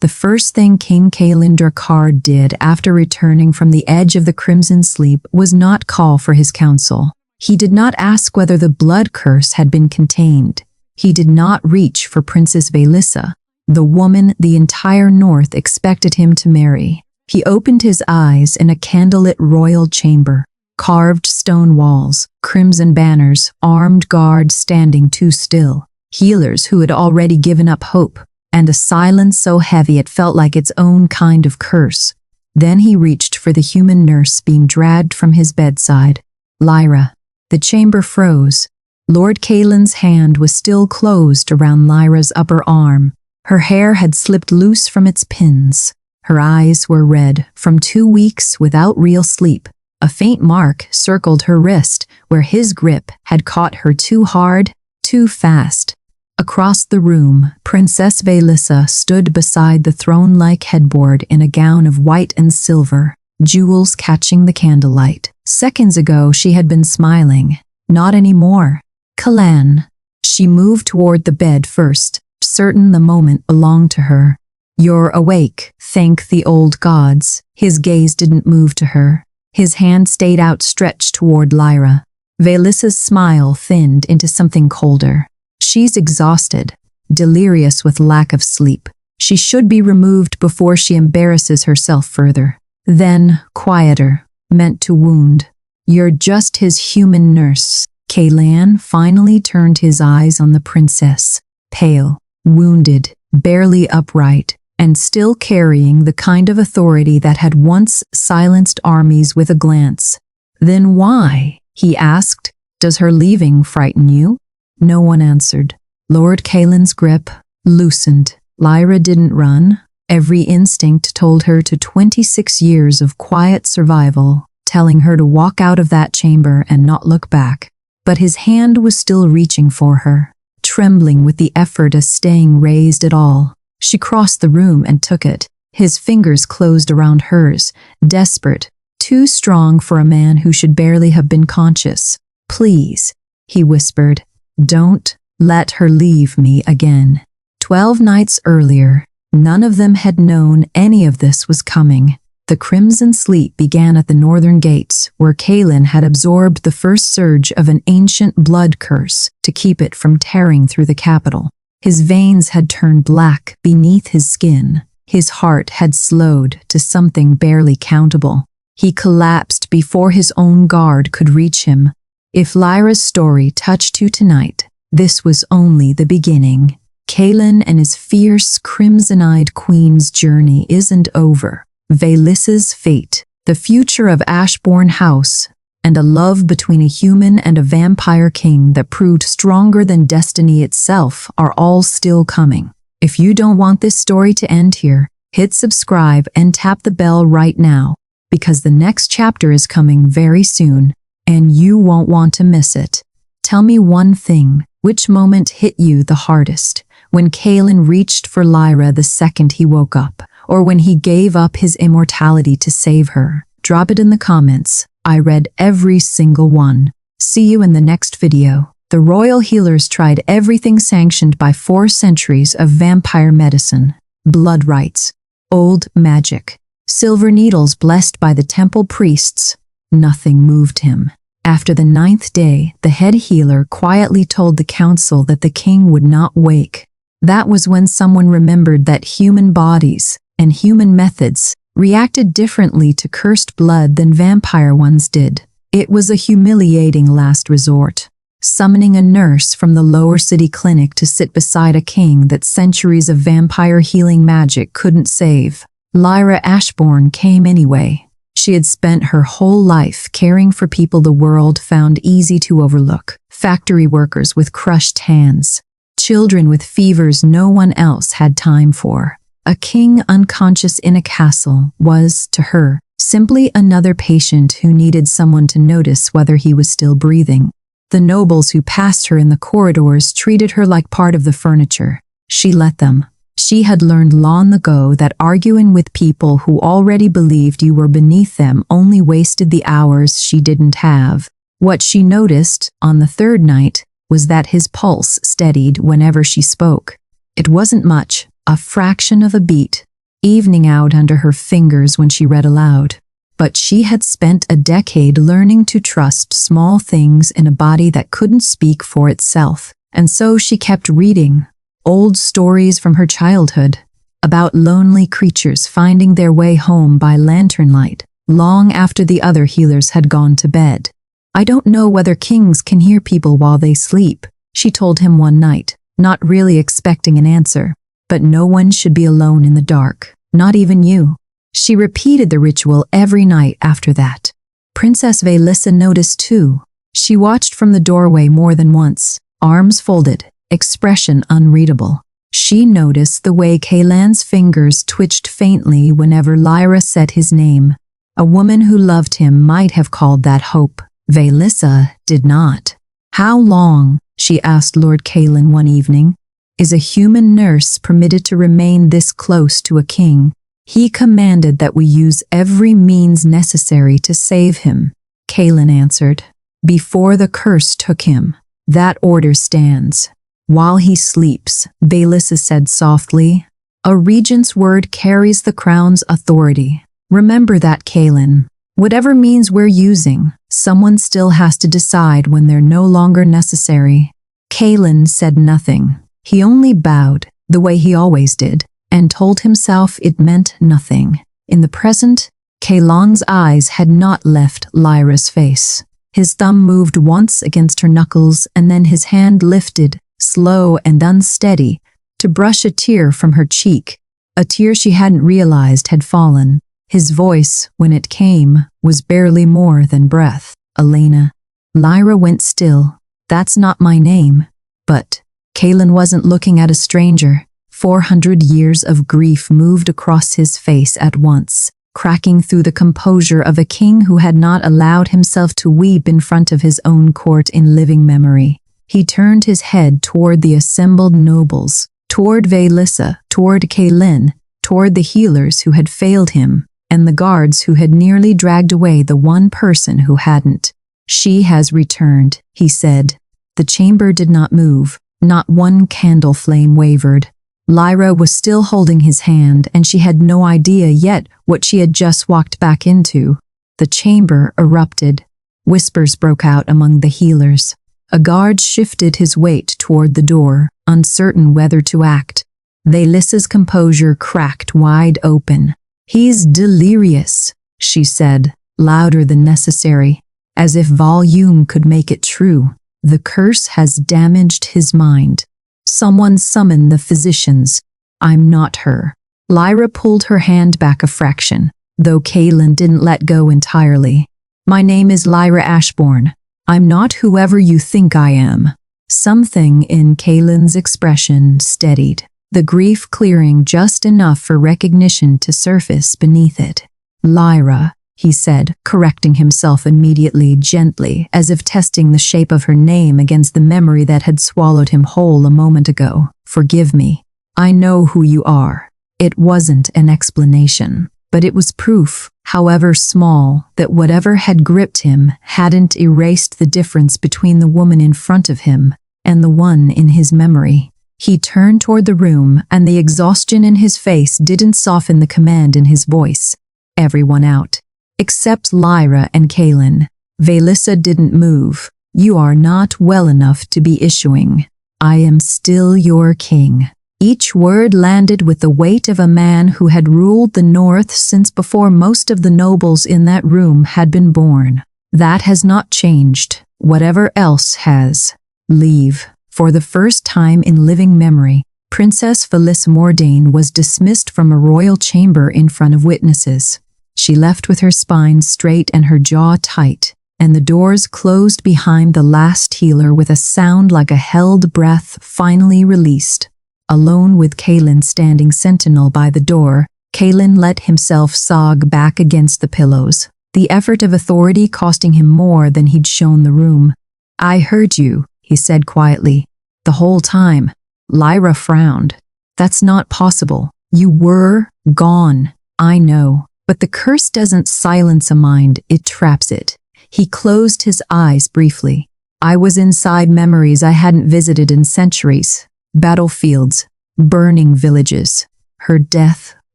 The first thing King Kaelin Drakar did after returning from the edge of the Crimson Sleep was not call for his council. He did not ask whether the blood curse had been contained. He did not reach for Princess Vaelissa, the woman the entire North expected him to marry. He opened his eyes in a candlelit royal chamber. Carved stone walls, crimson banners, armed guards standing too still, healers who had already given up hope, and a silence so heavy it felt like its own kind of curse. Then he reached for the human nurse being dragged from his bedside. Lyra. The chamber froze. Lord Kaelin's hand was still closed around Lyra's upper arm. Her hair had slipped loose from its pins. Her eyes were red from 2 weeks without real sleep. A faint mark circled her wrist where his grip had caught her too hard, too fast. Across the room, Princess Vaelissa stood beside the throne-like headboard in a gown of white and silver, jewels catching the candlelight. Seconds ago she had been smiling. Not anymore. Kalan. She moved toward the bed first, certain the moment belonged to her. You're awake, thank the old gods. His gaze didn't move to her. His hand stayed outstretched toward Lyra. Vaelissa's smile thinned into something colder. She's exhausted, delirious with lack of sleep. She should be removed before she embarrasses herself further. Then, quieter, meant to wound. You're just his human nurse. Kaelan finally turned his eyes on the princess, pale, wounded, barely upright, and still carrying the kind of authority that had once silenced armies with a glance. Then why? He asked. Does her leaving frighten you? No one answered. Lord Kaelin's grip loosened. Lyra didn't run. Every instinct told her to 26 years of quiet survival, telling her to walk out of that chamber and not look back. But his hand was still reaching for her, trembling with the effort of staying raised at all. She crossed the room and took it. His fingers closed around hers, desperate, too strong for a man who should barely have been conscious. Please, he whispered, don't let her leave me again. 12 nights earlier, none of them had known any of this was coming. The Crimson Sleep began at the northern gates, where Kaelin had absorbed the first surge of an ancient blood curse to keep it from tearing through the capital. His veins had turned black beneath his skin. His heart had slowed to something barely countable. He collapsed before his own guard could reach him. If Lyra's story touched you tonight, this was only the beginning. Kaelin and his fierce, crimson-eyed queen's journey isn't over. Vaelissa's fate, the future of Ashbourne House, and a love between a human and a vampire king that proved stronger than destiny itself are all still coming. If you don't want this story to end here, hit subscribe and tap the bell right now, because the next chapter is coming very soon, and you won't want to miss it. Tell me one thing, which moment hit you the hardest? When Kaelin reached for Lyra the second he woke up, or when he gave up his immortality to save her? Drop it in the comments. I read every single one. See you in the next video. The royal healers tried everything sanctioned by 4 centuries of vampire medicine. Blood rites, old magic, silver needles blessed by the temple priests. Nothing moved him. After the 9th day, the head healer quietly told the council that the king would not wake. That was when someone remembered that human bodies and human methods reacted differently to cursed blood than vampire ones did. It was a humiliating last resort, summoning a nurse from the lower city clinic to sit beside a king that centuries of vampire healing magic couldn't save. Lyra Ashbourne came anyway. She had spent her whole life caring for people the world found easy to overlook. Factory workers with crushed hands, children with fevers no one else had time for. A king unconscious in a castle was, to her, simply another patient who needed someone to notice whether he was still breathing. The nobles who passed her in the corridors treated her like part of the furniture. She let them. She had learned long ago that arguing with people who already believed you were beneath them only wasted the hours she didn't have. What she noticed, on the 3rd night, was that his pulse steadied whenever she spoke. It wasn't much, a fraction of a beat, evening out under her fingers when she read aloud. But she had spent a decade learning to trust small things in a body that couldn't speak for itself. And so she kept reading old stories from her childhood about lonely creatures finding their way home by lantern light, long after the other healers had gone to bed. "I don't know whether kings can hear people while they sleep," she told him one night, not really expecting an answer. "But no one should be alone in the dark, not even you." She repeated the ritual every night after that. Princess Velissa noticed too. She watched from the doorway more than once, arms folded, expression unreadable. She noticed the way Kaelan's fingers twitched faintly whenever Lyra said his name. A woman who loved him might have called that hope. Velissa did not. "How long," she asked Lord Kaelan one evening, "is a human nurse permitted to remain this close to a king? He commanded that we use every means necessary to save him." Kaelan answered, "Before the curse took him. That order stands." "While he sleeps," Velissa said softly, "a regent's word carries the crown's authority. Remember that, Kaelan. Whatever means we're using, someone still has to decide when they're no longer necessary." Kaelan said nothing. He only bowed, the way he always did, and told himself it meant nothing. In the present, Kaelan's eyes had not left Lyra's face. His thumb moved once against her knuckles, and then his hand lifted, slow and unsteady, to brush a tear from her cheek, a tear she hadn't realized had fallen. His voice, when it came, was barely more than breath. "Elena." Lyra went still. "That's not my name." But Kaelan wasn't looking at a stranger. 400 years of grief moved across his face at once, cracking through the composure of a king who had not allowed himself to weep in front of his own court in living memory. He turned his head toward the assembled nobles, toward Velissa, toward Kaelan, toward the healers who had failed him, and the guards who had nearly dragged away the one person who hadn't. "She has returned," he said. The chamber did not move. Not one candle flame wavered. Lyra was still holding his hand, and she had no idea yet what she had just walked back into. The chamber erupted. Whispers broke out among the healers. A guard shifted his weight toward the door, uncertain whether to act. Velissa's composure cracked wide open. "He's delirious," she said, louder than necessary, as if volume could make it true. "The curse has damaged his mind. Someone summon the physicians. I'm not her." Lyra pulled her hand back a fraction, though Kaelan didn't let go entirely. "My name is Lyra Ashbourne. I'm not whoever you think I am." Something in Kaelan's expression steadied, the grief clearing just enough for recognition to surface beneath it. "Lyra," he said, correcting himself immediately, gently, as if testing the shape of her name against the memory that had swallowed him whole a moment ago. "Forgive me. I know who you are." It wasn't an explanation, but it was proof, however small, that whatever had gripped him hadn't erased the difference between the woman in front of him and the one in his memory. He turned toward the room, and the exhaustion in his face didn't soften the command in his voice. "Everyone out. Except Lyra and Kaelan." Velissa didn't move. "You are not well enough to be issuing. I am still your king." Each word landed with the weight of a man who had ruled the North since before most of the nobles in that room had been born. "That has not changed. Whatever else has. Leave." For the first time in living memory, Princess Velissa Mordain was dismissed from a royal chamber in front of witnesses. She left with her spine straight and her jaw tight, and the doors closed behind the last healer with a sound like a held breath finally released. Alone with Kaelan standing sentinel by the door, Kaelan let himself sog back against the pillows, the effort of authority costing him more than he'd shown the room. "I heard you," he said quietly. "The whole time." Lyra frowned. "That's not possible. You were gone." "I know. But the curse doesn't silence a mind, it traps it." He closed his eyes briefly. "I was inside memories I hadn't visited in centuries. Battlefields, burning villages." Her death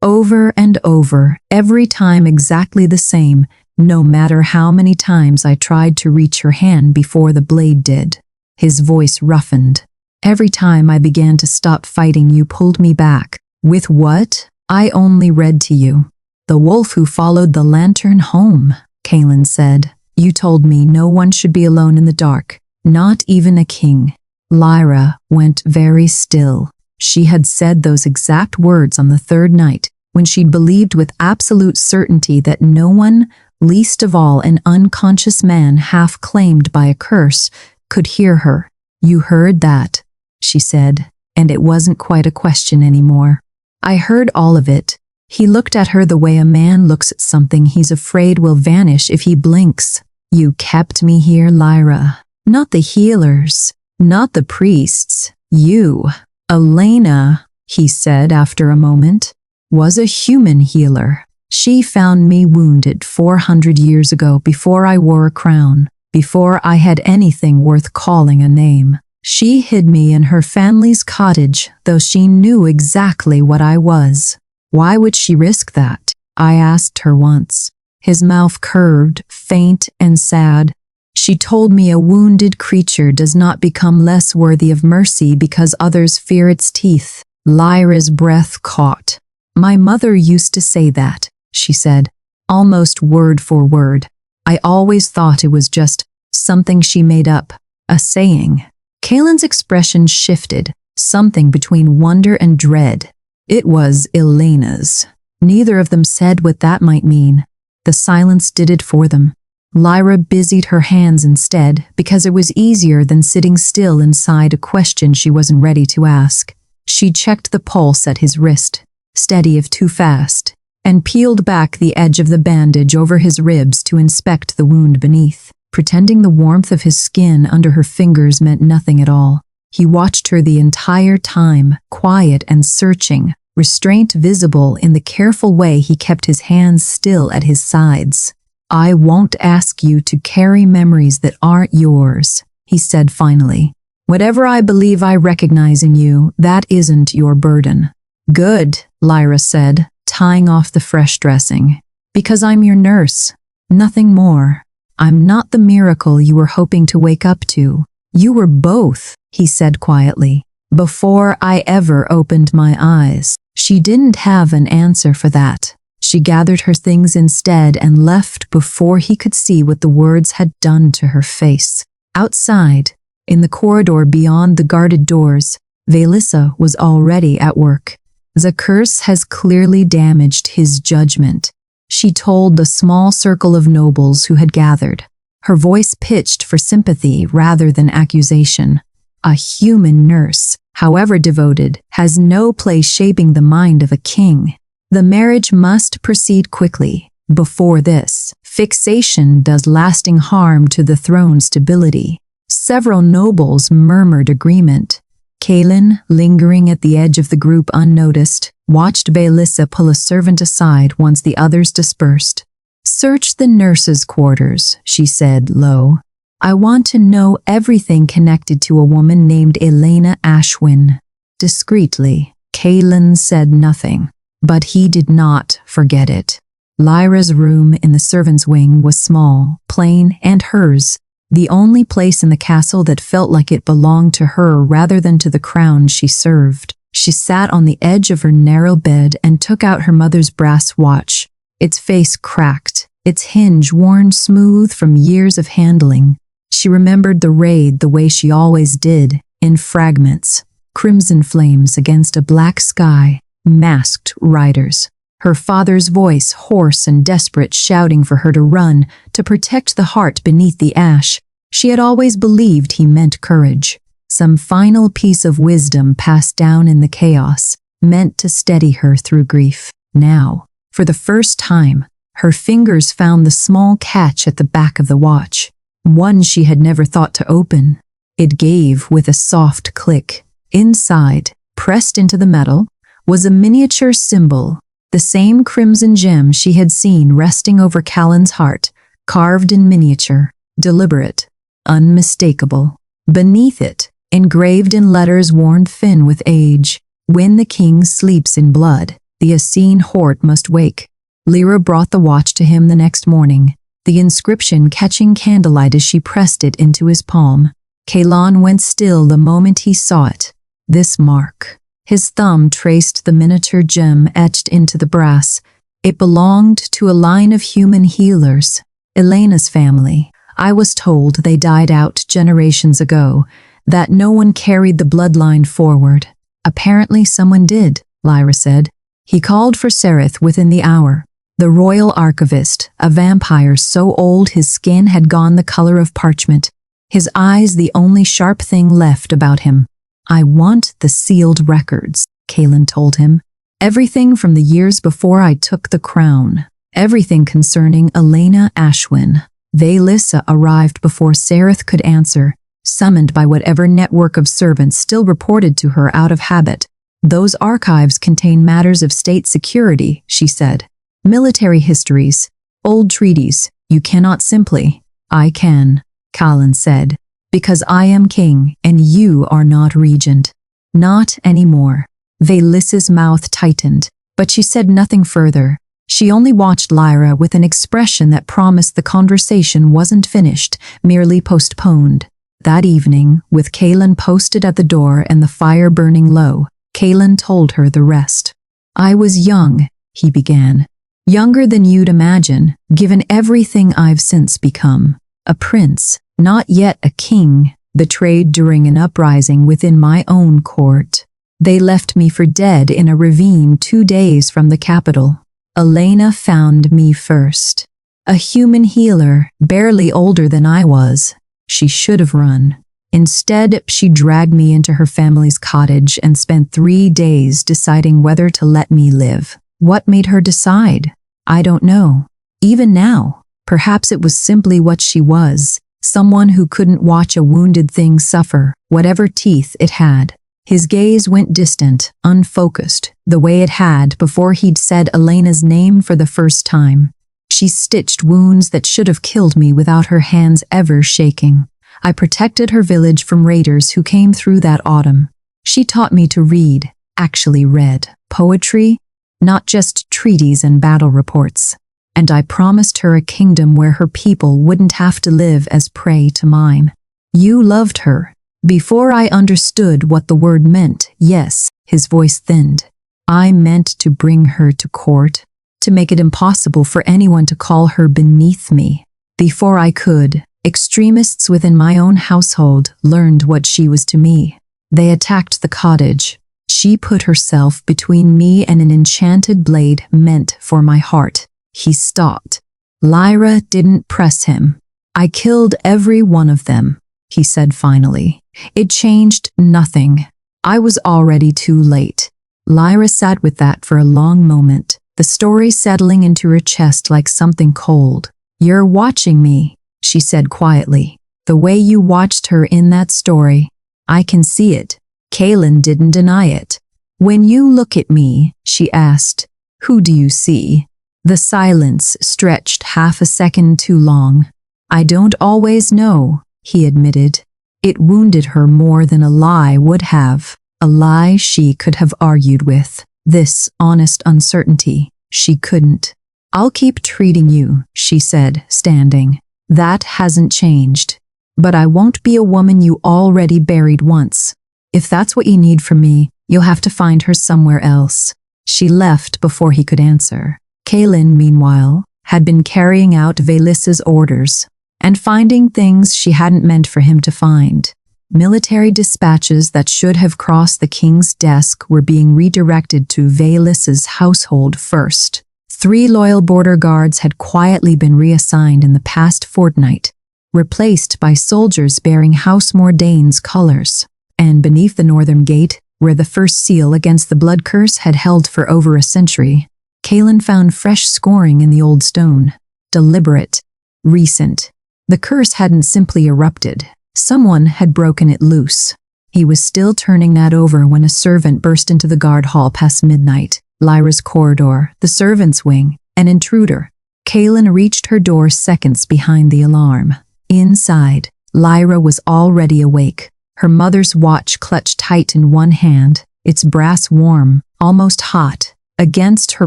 Over and over, every time exactly the same, no matter how many times I tried to reach her hand before the blade did. His voice roughened. Every time I began to stop fighting, you pulled me back. With what? I only read to you. The wolf who followed the lantern home, Kaelin said. You told me no one should be alone in the dark, not even a king. Lyra went very still. She had said those exact words on the third night, when she'd believed with absolute certainty that no one, least of all an unconscious man half claimed by a curse, could hear her. You heard that, she said, and it wasn't quite a question anymore. I heard all of it. He looked at her the way a man looks at something he's afraid will vanish if he blinks. You kept me here, Lyra. Not the healers, not the priests. You, Elena, he said after a moment, was a human healer. She found me wounded 400 years ago before I wore a crown, before I had anything worth calling a name. She hid me in her family's cottage, though she knew exactly what I was. Why would she risk that? I asked her once. His mouth curved, faint and sad. She told me a wounded creature does not become less worthy of mercy because others fear its teeth. Lyra's breath caught. My mother used to say that, she said, almost word for word. I always thought it was just something she made up, a saying. Kaelin's expression shifted, something between wonder and dread. It was Elena's. Neither of them said what that might mean. The silence did it for them. Lyra busied her hands instead, because it was easier than sitting still inside a question she wasn't ready to ask. She checked the pulse at his wrist, steady if too fast, and peeled back the edge of the bandage over his ribs to inspect the wound beneath, pretending the warmth of his skin under her fingers meant nothing at all. He watched her the entire time, quiet and searching, restraint visible in the careful way he kept his hands still at his sides. I won't ask you to carry memories that aren't yours, he said finally. Whatever I believe I recognize in you, that isn't your burden. Good, Lyra said, tying off the fresh dressing. Because I'm your nurse, nothing more. I'm not the miracle you were hoping to wake up to. You were both, he said quietly, before I ever opened my eyes. She didn't have an answer for that. She gathered her things instead and left before he could see what the words had done to her face. Outside, in the corridor beyond the guarded doors, Velissa was already at work. The curse has clearly damaged his judgment, she told the small circle of nobles who had gathered, her voice pitched for sympathy rather than accusation. A human nurse, however devoted, has no place shaping the mind of a king. The marriage must proceed quickly. Before this, fixation does lasting harm to the throne's stability. Several nobles murmured agreement. Kaelin, lingering at the edge of the group unnoticed, watched Velissa pull a servant aside once the others dispersed. Search the nurses' quarters, she said low. I want to know everything connected to a woman named Elena Ashwin. Discreetly, Kaelin said nothing, but he did not forget it. Lyra's room in the servants' wing was small, plain, and hers, the only place in the castle that felt like it belonged to her rather than to the crown she served. She sat on the edge of her narrow bed and took out her mother's brass watch, its face cracked, its hinge worn smooth from years of handling. She remembered the raid the way she always did, in fragments, crimson flames against a black sky, masked riders. Her father's voice, hoarse and desperate, shouting for her to run, to protect the heart beneath the ash. She had always believed he meant courage, some final piece of wisdom passed down in the chaos, meant to steady her through grief. Now, for the first time, her fingers found the small catch at the back of the watch, one she had never thought to open. It gave with a soft click. Inside, pressed into the metal, was a miniature symbol, the same crimson gem she had seen resting over Callan's heart, carved in miniature, deliberate, unmistakable. Beneath it, engraved in letters worn thin with age, when the king sleeps in blood, The Essene Hort must wake. Lyra brought the watch to him the next morning, the inscription catching candlelight as she pressed it into his palm. Kalon went still the moment he saw it. This mark. His thumb traced the miniature gem etched into the brass. It belonged to a line of human healers, Elena's family. I was told they died out generations ago, that no one carried the bloodline forward. Apparently someone did, Lyra said. He called for Sereth within the hour. The royal archivist, a vampire so old his skin had gone the color of parchment, his eyes the only sharp thing left about him. I want the sealed records, Kalon told him. Everything from the years before I took the crown. Everything concerning Elena Ashwin. Vaylissa arrived before Sereth could answer, summoned by whatever network of servants still reported to her out of habit. Those archives contain matters of state security, she said. Military histories, old treaties, you cannot simply. I can, Kalon said, because I am king and you are not regent. Not anymore. Vaylissa's mouth tightened, but she said nothing further. She only watched Lyra with an expression that promised the conversation wasn't finished, merely postponed. That evening, with Kalon posted at the door and the fire burning low, Kalon told her the rest. I was young, he began. Younger than you'd imagine, given everything I've since become. A prince, not yet a king, betrayed during an uprising within my own court. They left me for dead in a ravine 2 days from the capital. Elena found me first. A human healer, barely older than I was. She should have run. Instead, she dragged me into her family's cottage and spent 3 days deciding whether to let me live. What made her decide? I don't know. Even now, perhaps it was simply what she was, someone who couldn't watch a wounded thing suffer, whatever teeth it had. His gaze went distant, unfocused, the way it had before he'd said Elena's name for the first time. She stitched wounds that should have killed me without her hands ever shaking. I protected her village from raiders who came through that autumn. She taught me to read, actually read, poetry, not just treaties and battle reports. And I promised her a kingdom where her people wouldn't have to live as prey to mine. You loved her. Before I understood what the word meant, yes, his voice thinned. I meant to bring her to court, to make it impossible for anyone to call her beneath me. Before I could, extremists within my own household learned what she was to me. They attacked the cottage. She put herself between me and an enchanted blade meant for my heart. He stopped. Lyra didn't press him. I killed every one of them, he said finally. It changed nothing. I was already too late. Lyra sat with that for a long moment, the story settling into her chest like something cold. You're watching me, she said quietly. The way you watched her in that story. I can see it. Kalon didn't deny it. When you look at me, she asked, who do you see? The silence stretched half a second too long. I don't always know, he admitted. It wounded her more than a lie would have, a lie she could have argued with. This honest uncertainty, she couldn't. I'll keep treating you, she said, standing. That hasn't changed. But I won't be a woman you already buried once. If that's what you need from me, you'll have to find her somewhere else. She left before he could answer. Kalon, meanwhile, had been carrying out Vaylissa's orders and finding things she hadn't meant for him to find. Military dispatches that should have crossed the king's desk were being redirected to Vaylissa's household first. 3 loyal border guards had quietly been reassigned in the past fortnight, replaced by soldiers bearing House Mordain's colors. And beneath the northern gate, where the first seal against the blood curse had held for over a century, Kalon found fresh scoring in the old stone. Deliberate. Recent. The curse hadn't simply erupted. Someone had broken it loose. He was still turning that over when a servant burst into the guard hall past midnight. Lyra's corridor, the servants' wing, an intruder. Kalon reached her door seconds behind the alarm. Inside, Lyra was already awake. Her mother's watch clutched tight in one hand, its brass warm, almost hot. Against her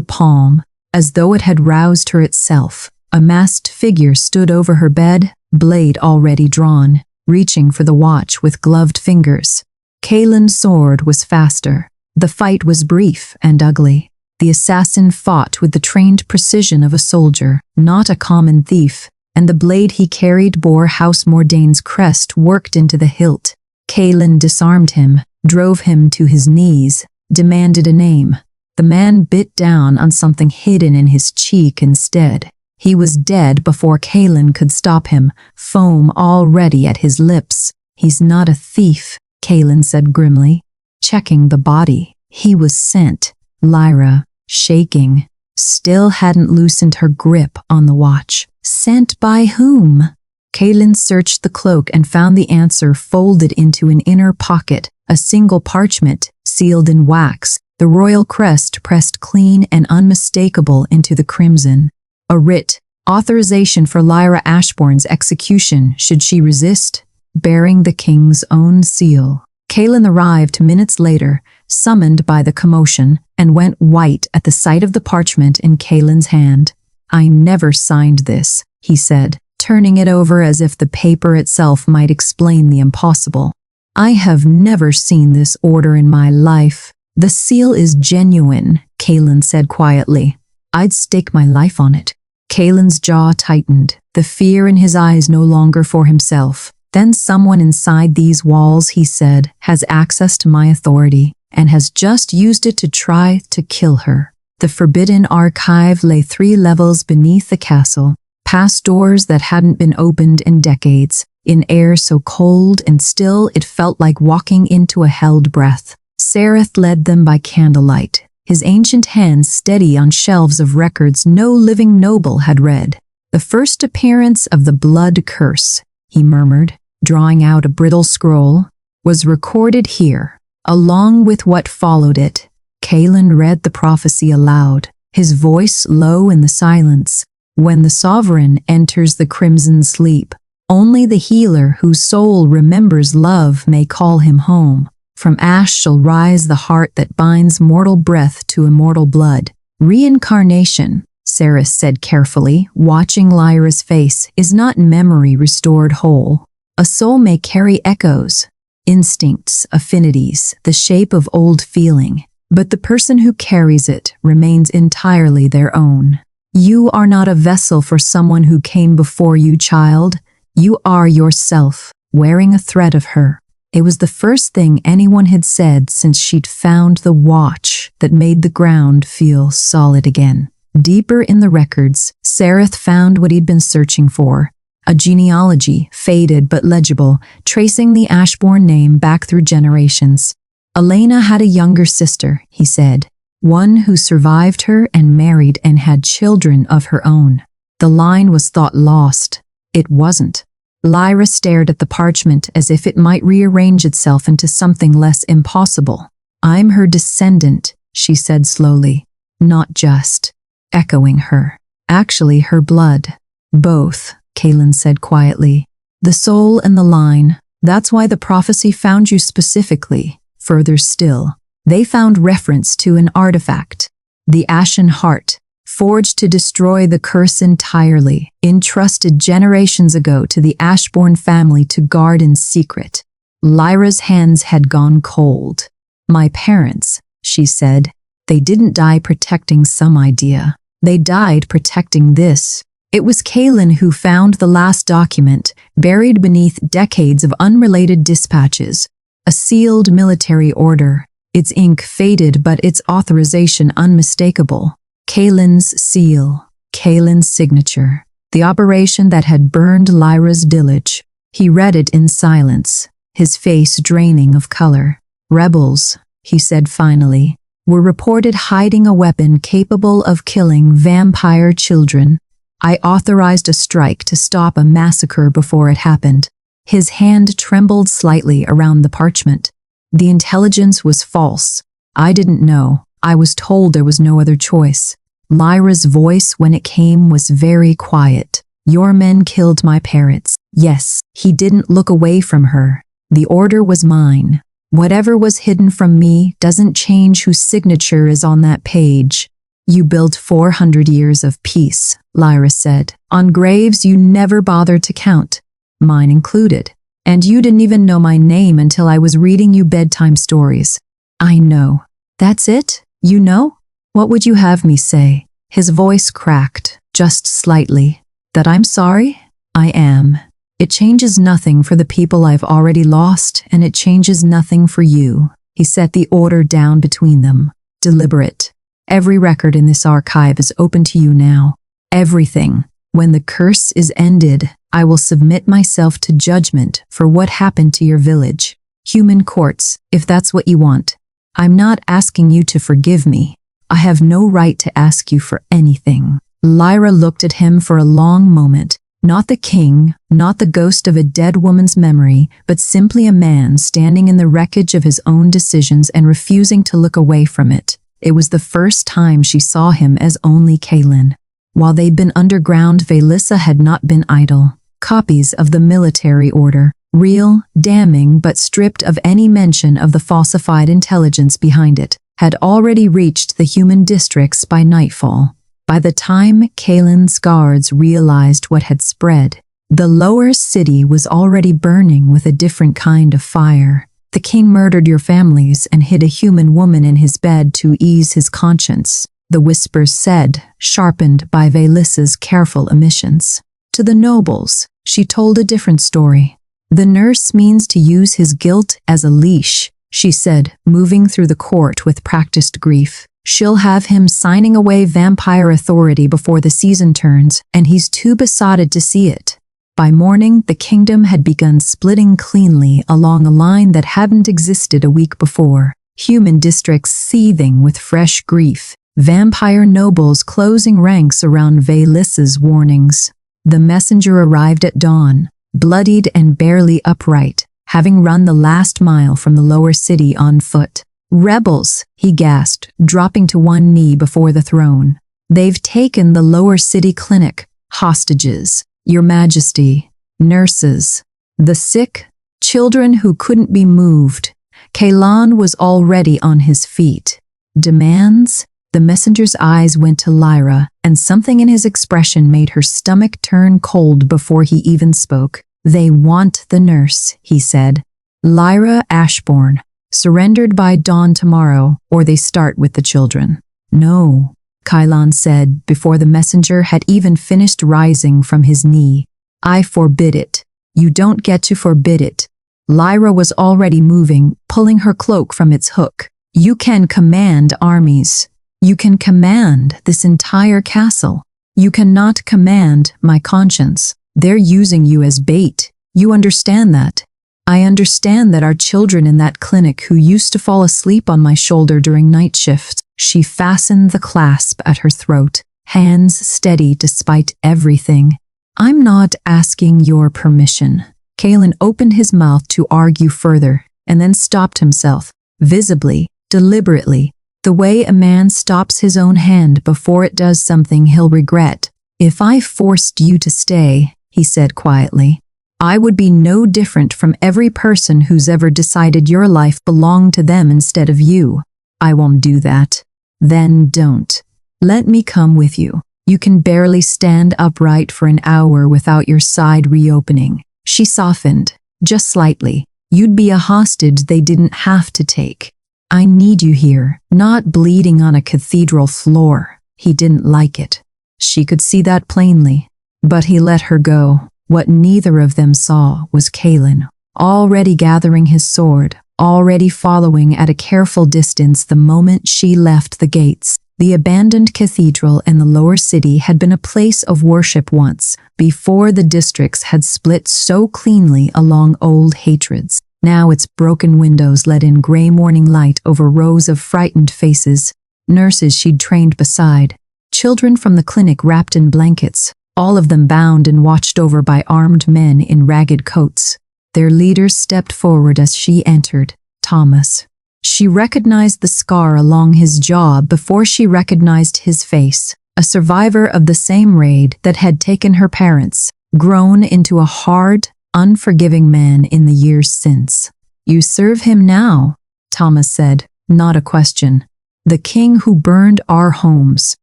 palm, as though it had roused her itself, a masked figure stood over her bed, blade already drawn, reaching for the watch with gloved fingers. Kaelin's sword was faster. The fight was brief and ugly. The assassin fought with the trained precision of a soldier, not a common thief, and the blade he carried bore House Mordain's crest worked into the hilt. Kaelin disarmed him, drove him to his knees, demanded a name. The man bit down on something hidden in his cheek instead. He was dead before Kaelin could stop him, foam already at his lips. "He's not a thief," Kaelin said grimly. Checking the body, he was sent. Lyra, shaking, still hadn't loosened her grip on the watch. Sent by whom? Kaelin searched the cloak and found the answer folded into an inner pocket, a single parchment, sealed in wax, the royal crest pressed clean and unmistakable into the crimson. A writ, authorization for Lyra Ashbourne's execution should she resist, bearing the king's own seal. Kaelin arrived minutes later, summoned by the commotion, and went white at the sight of the parchment in Kaelin's hand. "I never signed this," he said, turning it over as if the paper itself might explain the impossible. "I have never seen this order in my life." "The seal is genuine," Kaelin said quietly. "I'd stake my life on it." Kaelin's jaw tightened, the fear in his eyes no longer for himself. "Then someone inside these walls," he said, "has access to my authority, and has just used it to try to kill her." The forbidden archive lay 3 levels beneath the castle, past doors that hadn't been opened in decades, in air so cold and still it felt like walking into a held breath. Sereth led them by candlelight, his ancient hands steady on shelves of records no living noble had read. "The first appearance of the blood curse," he murmured, drawing out a brittle scroll, "was recorded here, along with what followed it." Kaelin read the prophecy aloud, his voice low in the silence. "When the sovereign enters the crimson sleep, only the healer whose soul remembers love may call him home. From ash shall rise the heart that binds mortal breath to immortal blood." "Reincarnation," Sereth said carefully, watching Lyra's face, "is not memory restored whole. A soul may carry echoes, instincts, affinities, the shape of old feeling, but the person who carries it remains entirely their own. You are not a vessel for someone who came before you, child. You are yourself, wearing a thread of her." It was the first thing anyone had said since she'd found the watch that made the ground feel solid again. Deeper in the records, Sereth found what he'd been searching for. A genealogy, faded but legible, tracing the Ashbourne name back through generations. Elena had a younger sister, he said, one who survived her and married and had children of her own. The line was thought lost. It wasn't. Lyra stared at the parchment as if it might rearrange itself into something less impossible. "I'm her descendant," she said slowly. "Not just." Echoing her. "Actually her blood." "Both," Kaelin said quietly. "The soul and the line. That's why the prophecy found you specifically. Further still, they found reference to an artifact. The Ashen Heart, forged to destroy the curse entirely, entrusted generations ago to the Ashbourne family to guard in secret." Lyra's hands had gone cold. "My parents," she said, "they didn't die protecting some idea. They died protecting this." It was Kaelin who found the last document, buried beneath decades of unrelated dispatches. A sealed military order, its ink faded but its authorization unmistakable. Kaelin's seal, Kaelin's signature, the operation that had burned Lyra's village. He read it in silence, his face draining of color. "Rebels," he said finally, "were reported hiding a weapon capable of killing vampire children. I authorized a strike to stop a massacre before it happened." His hand trembled slightly around the parchment. "The intelligence was false. I didn't know. I was told there was no other choice." Lyra's voice when it came was very quiet. "Your men killed my parents." Yes, he didn't look away from her. "The order was mine. Whatever was hidden from me doesn't change whose signature is on that page. You built 400 years of peace, Lyra said, on graves you never bothered to count, mine included. And you didn't even know my name until I was reading you bedtime stories. I know. That's it? You know? What would you have me say? His voice cracked, just slightly. That I'm sorry? I am. It changes nothing for the people I've already lost, and it changes nothing for you. He set the order down between them. Deliberate. Every record in this archive is open to you now. Everything. When the curse is ended, I will submit myself to judgment for what happened to your village. Human courts, if that's what you want. I'm not asking you to forgive me. I have no right to ask you for anything. Lyra looked at him for a long moment. Not the king, not the ghost of a dead woman's memory, but simply a man standing in the wreckage of his own decisions and refusing to look away from it. It was the first time she saw him as only Kaelin. While they'd been underground, Velissa had not been idle. Copies of the military order, real, damning, but stripped of any mention of the falsified intelligence behind it, had already reached the human districts by nightfall. By the time Kaelin's guards realized what had spread, the lower city was already burning with a different kind of fire. The king murdered your families and hid a human woman in his bed to ease his conscience, the whispers said, sharpened by Velissa's careful omissions. To the nobles, she told a different story. The nurse means to use his guilt as a leash, she said, moving through the court with practiced grief. She'll have him signing away vampire authority before the season turns, and he's too besotted to see it. By morning, the kingdom had begun splitting cleanly along a line that hadn't existed a week before. Human districts seething with fresh grief, vampire nobles closing ranks around Velissa's warnings. The messenger arrived at dawn, bloodied and barely upright, having run the last mile from the lower city on foot. Rebels, he gasped, dropping to one knee before the throne. They've taken the lower city clinic. Hostages, your majesty, nurses, the sick, children who couldn't be moved. Kaelan was already on his feet. Demands? The messenger's eyes went to Lyra, and something in his expression made her stomach turn cold before he even spoke. They want the nurse, he said. Lyra Ashbourne. Surrendered by dawn tomorrow, or they start with the children. No, Kaelan said before the messenger had even finished rising from his knee. I forbid it. You don't get to forbid it. Lyra was already moving, pulling her cloak from its hook. You can command armies. You can command this entire castle. You cannot command my conscience. They're using you as bait. You understand that? I understand that our children in that clinic who used to fall asleep on my shoulder during night shifts. She fastened the clasp at her throat, hands steady despite everything. I'm not asking your permission. Kaelin opened his mouth to argue further, and then stopped himself, visibly, deliberately, the way a man stops his own hand before it does something he'll regret. If I forced you to stay, he said quietly, I would be no different from every person who's ever decided your life belonged to them instead of you. I won't do that. Then don't. Let me come with you. You can barely stand upright for an hour without your side reopening. She softened, just slightly. You'd be a hostage they didn't have to take. I need you here, not bleeding on a cathedral floor. He didn't like it. She could see that plainly. But he let her go. What neither of them saw was Kaelin, already gathering his sword, already following at a careful distance the moment she left the gates. The abandoned cathedral in the lower city had been a place of worship once, before the districts had split so cleanly along old hatreds. Now its broken windows let in gray morning light over rows of frightened faces, nurses she'd trained beside, children from the clinic wrapped in blankets, all of them bound and watched over by armed men in ragged coats. Their leaders stepped forward as she entered, Thomas. She recognized the scar along his jaw before she recognized his face, a survivor of the same raid that had taken her parents, grown into a hard, unforgiving man in the years since. You serve him now, Thomas said, not a question. The king who burned our homes.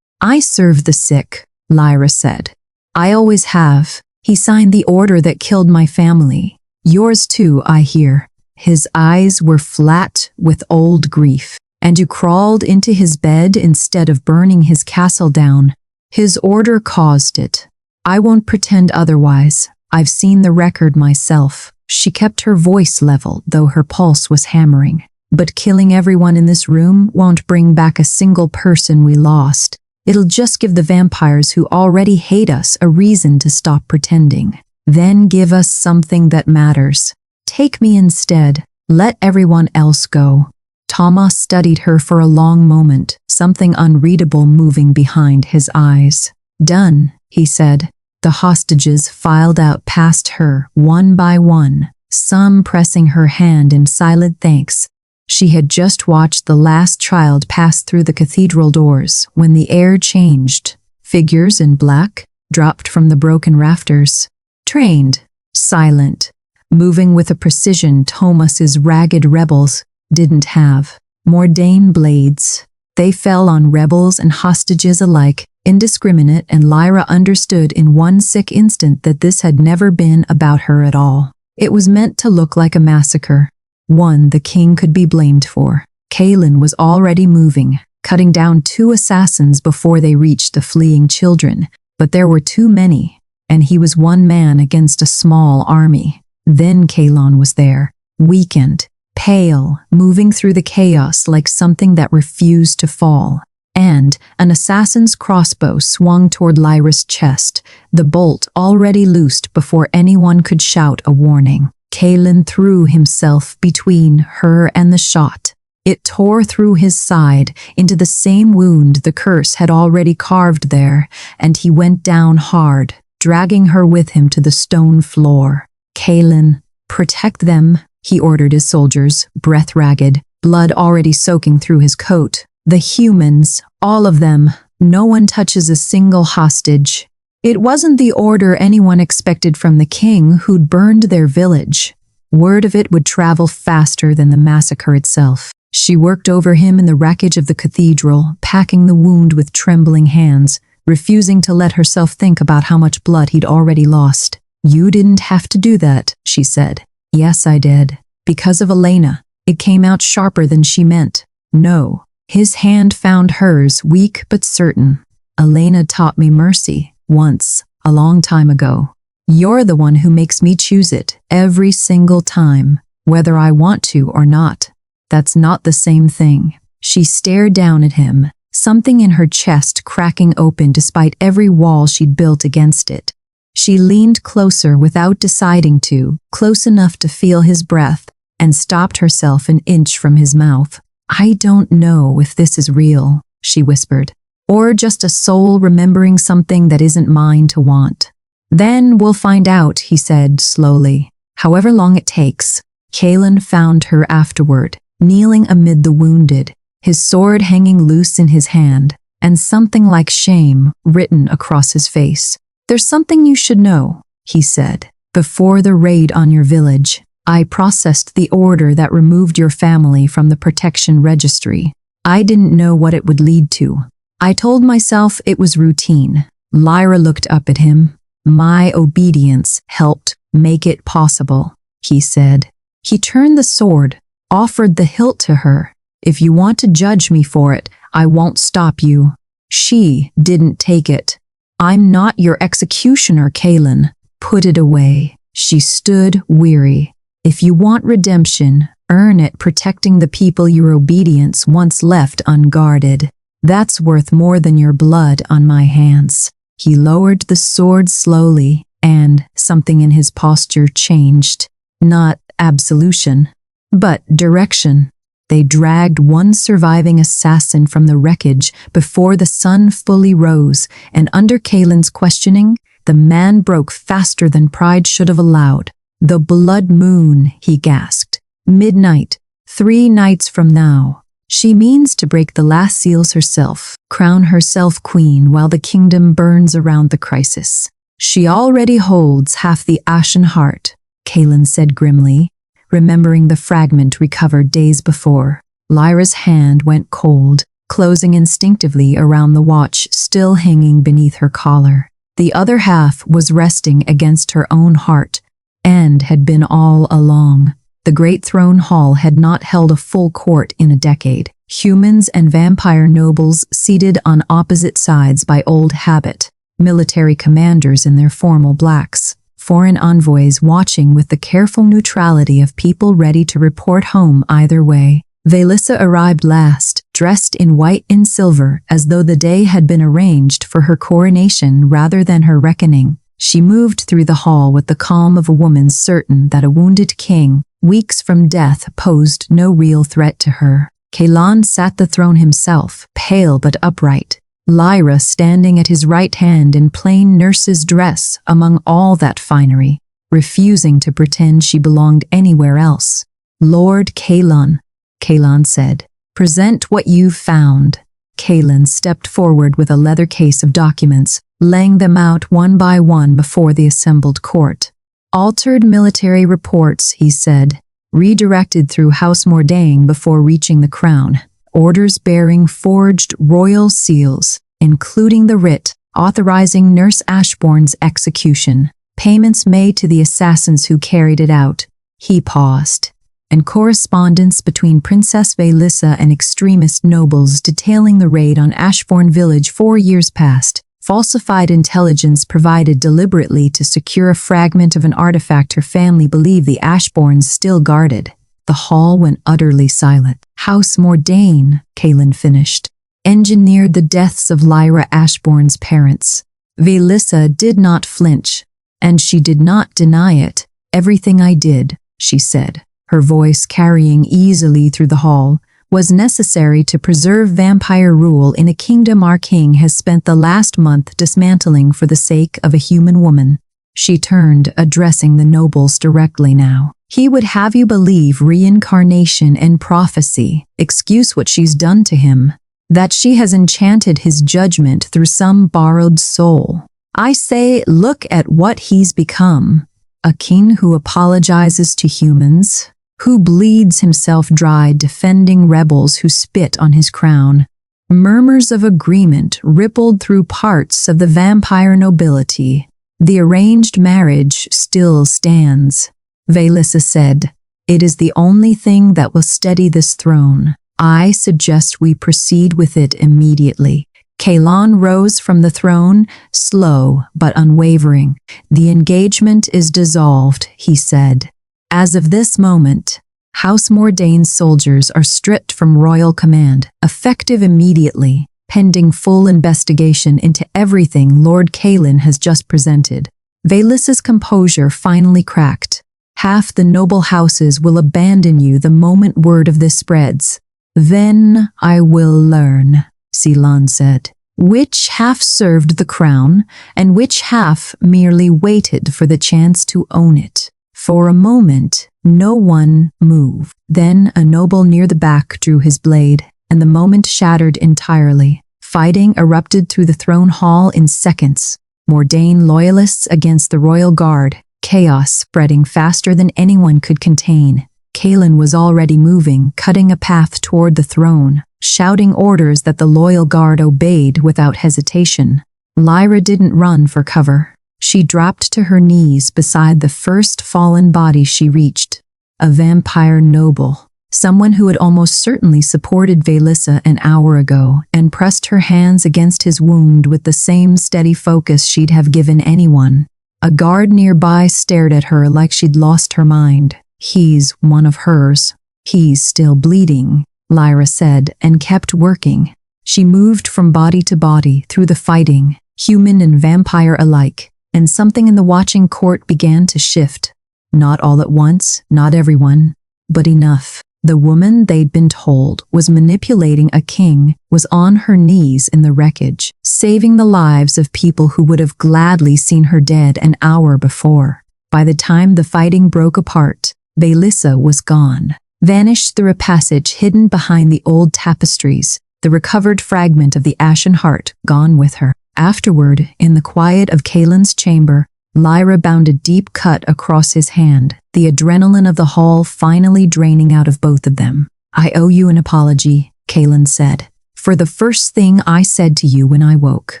I serve the sick, Lyra said. I always have. He signed the order that killed my family. Yours too, I hear. His eyes were flat with old grief. And you crawled into his bed instead of burning his castle down. His order caused it. I won't pretend otherwise. I've seen the record myself. She kept her voice level, though her pulse was hammering. But killing everyone in this room won't bring back a single person we lost. It'll just give the vampires who already hate us a reason to stop pretending. Then give us something that matters. Take me instead. Let everyone else go. Thomas studied her for a long moment, something unreadable moving behind his eyes. Done, he said. The hostages filed out past her, one by one, some pressing her hand in silent thanks. She had just watched the last child pass through the cathedral doors when the air changed. Figures in black dropped from the broken rafters. Trained, silent, moving with a precision Thomas's ragged rebels didn't have. Mordane blades. They fell on rebels and hostages alike, indiscriminate, and Lyra understood in one sick instant that this had never been about her at all. It was meant to look like a massacre, one the king could be blamed for. Kaelin was already moving, cutting down 2 assassins before they reached the fleeing children, but there were too many, and he was one man against a small army. Then Kaelin was there, weakened, pale, moving through the chaos like something that refused to fall. And an assassin's crossbow swung toward Lyra's chest, the bolt already loosed before anyone could shout a warning. Kaelin threw himself between her and the shot. It tore through his side, into the same wound the curse had already carved there, and he went down hard, dragging her with him to the stone floor. Kaelin, protect them, he ordered his soldiers, breath ragged, blood already soaking through his coat. The humans, all of them, no one touches a single hostage. It wasn't the order anyone expected from the king who'd burned their village. Word of it would travel faster than the massacre itself. She worked over him in the wreckage of the cathedral, packing the wound with trembling hands, refusing to let herself think about how much blood he'd already lost. You didn't have to do that, she said. Yes, I did. Because of Elena. It came out sharper than she meant. No. His hand found hers, weak but certain. Elena taught me mercy, once, a long time ago. You're the one who makes me choose it, every single time, whether I want to or not. That's not the same thing. She stared down at him, something in her chest cracking open despite every wall she'd built against it. She leaned closer without deciding to, close enough to feel his breath, and stopped herself an inch from his mouth. I don't know if this is real, she whispered, or just a soul remembering something that isn't mine to want. Then we'll find out, he said slowly, however long it takes. Kaelin found her afterward, kneeling amid the wounded, his sword hanging loose in his hand, and something like shame written across his face. There's something you should know, he said. Before the raid on your village, I processed the order that removed your family from the protection registry. I didn't know what it would lead to. I told myself it was routine. Lyra looked up at him. My obedience helped make it possible, he said. He turned the sword, offered the hilt to her. If you want to judge me for it, I won't stop you. She didn't take it. I'm not your executioner, Kaelin. Put it away. She stood weary. If you want redemption, earn it protecting the people your obedience once left unguarded. That's worth more than your blood on my hands. He lowered the sword slowly, and something in his posture changed. Not absolution, but direction. They dragged one surviving assassin from the wreckage before the sun fully rose, and under Kaelin's questioning, the man broke faster than pride should have allowed. The blood moon, he gasped. Midnight, 3 nights from now. She means to break the last seals herself, crown herself queen while the kingdom burns around the crisis. She already holds half the ashen heart, Kaelin said grimly, remembering the fragment recovered days before. Lyra's hand went cold, closing instinctively around the watch still hanging beneath her collar. The other half was resting against her own heart, and had been all along. The great throne hall had not held a full court in a decade. Humans and vampire nobles seated on opposite sides by old habit, military commanders in their formal blacks, foreign envoys watching with the careful neutrality of people ready to report home either way. Velissa arrived last, dressed in white and silver as though the day had been arranged for her coronation rather than her reckoning. She moved through the hall with the calm of a woman certain that a wounded king, weeks from death, posed no real threat to her. Kaelan sat the throne himself, pale but upright, Lyra standing at his right hand in plain nurse's dress among all that finery, refusing to pretend she belonged anywhere else. "Lord Kaelan," Kaelan said, "present what you've found." Kaelan stepped forward with a leather case of documents, laying them out one by one before the assembled court. "Altered military reports," he said, "redirected through House Mordain before reaching the crown. Orders bearing forged royal seals, including the writ authorizing Nurse Ashbourne's execution. Payments made to the assassins who carried it out." He paused. "And correspondence between Princess Velissa and extremist nobles detailing the raid on Ashbourne village 4 years past. Falsified intelligence provided deliberately to secure a fragment of an artifact her family believed the Ashbournes still guarded." The hall went utterly silent. "House Mordain," Kaelan finished, "engineered the deaths of Lyra Ashbourne's parents." Velissa did not flinch, and she did not deny it. "Everything I did," she said, her voice carrying easily through the hall, "was necessary to preserve vampire rule in a kingdom our king has spent the last month dismantling for the sake of a human woman." She turned, addressing the nobles directly now. "He would have you believe reincarnation and prophecy, excuse what she's done to him, that she has enchanted his judgment through some borrowed soul. I say, look at what he's become. A king who apologizes to humans, who bleeds himself dry defending rebels who spit on his crown." Murmurs of agreement rippled through parts of the vampire nobility. "The arranged marriage still stands," Velissa said. "It is the only thing that will steady this throne. I suggest we proceed with it immediately." Kaelan rose from the throne, slow but unwavering. "The engagement is dissolved," he said. "As of this moment, House Mordain's soldiers are stripped from royal command, effective immediately, pending full investigation into everything Lord Kaelan has just presented." Velissa's composure finally cracked. "Half the noble houses will abandon you the moment word of this spreads." "Then I will learn," Ceylon said, "which half served the crown and which half merely waited for the chance to own it." For a moment, no one moved. Then a noble near the back drew his blade, and the moment shattered entirely. Fighting erupted through the throne hall in seconds. Mordain loyalists against the royal guard, chaos spreading faster than anyone could contain. Kaelan was already moving, cutting a path toward the throne, shouting orders that the loyal guard obeyed without hesitation. Lyra didn't run for cover. She dropped to her knees beside the first fallen body she reached, a vampire noble, someone who had almost certainly supported Velissa an hour ago, and pressed her hands against his wound with the same steady focus she'd have given anyone. A guard nearby stared at her like she'd lost her mind. "He's one of hers. He's still bleeding," Lyra said, and kept working. She moved from body to body through the fighting, human and vampire alike, and something in the watching court began to shift. Not all at once, not everyone, but enough. The woman they'd been told was manipulating a king was on her knees in the wreckage, saving the lives of people who would have gladly seen her dead an hour before. By the time the fighting broke apart, Velissa was gone, vanished through a passage hidden behind the old tapestries, the recovered fragment of the ashen heart gone with her. Afterward, in the quiet of Kaelan's chamber, Lyra bound a deep cut across his hand, the adrenaline of the hall finally draining out of both of them. I owe you an apology, Kaelin said, for the first thing I said to you when I woke,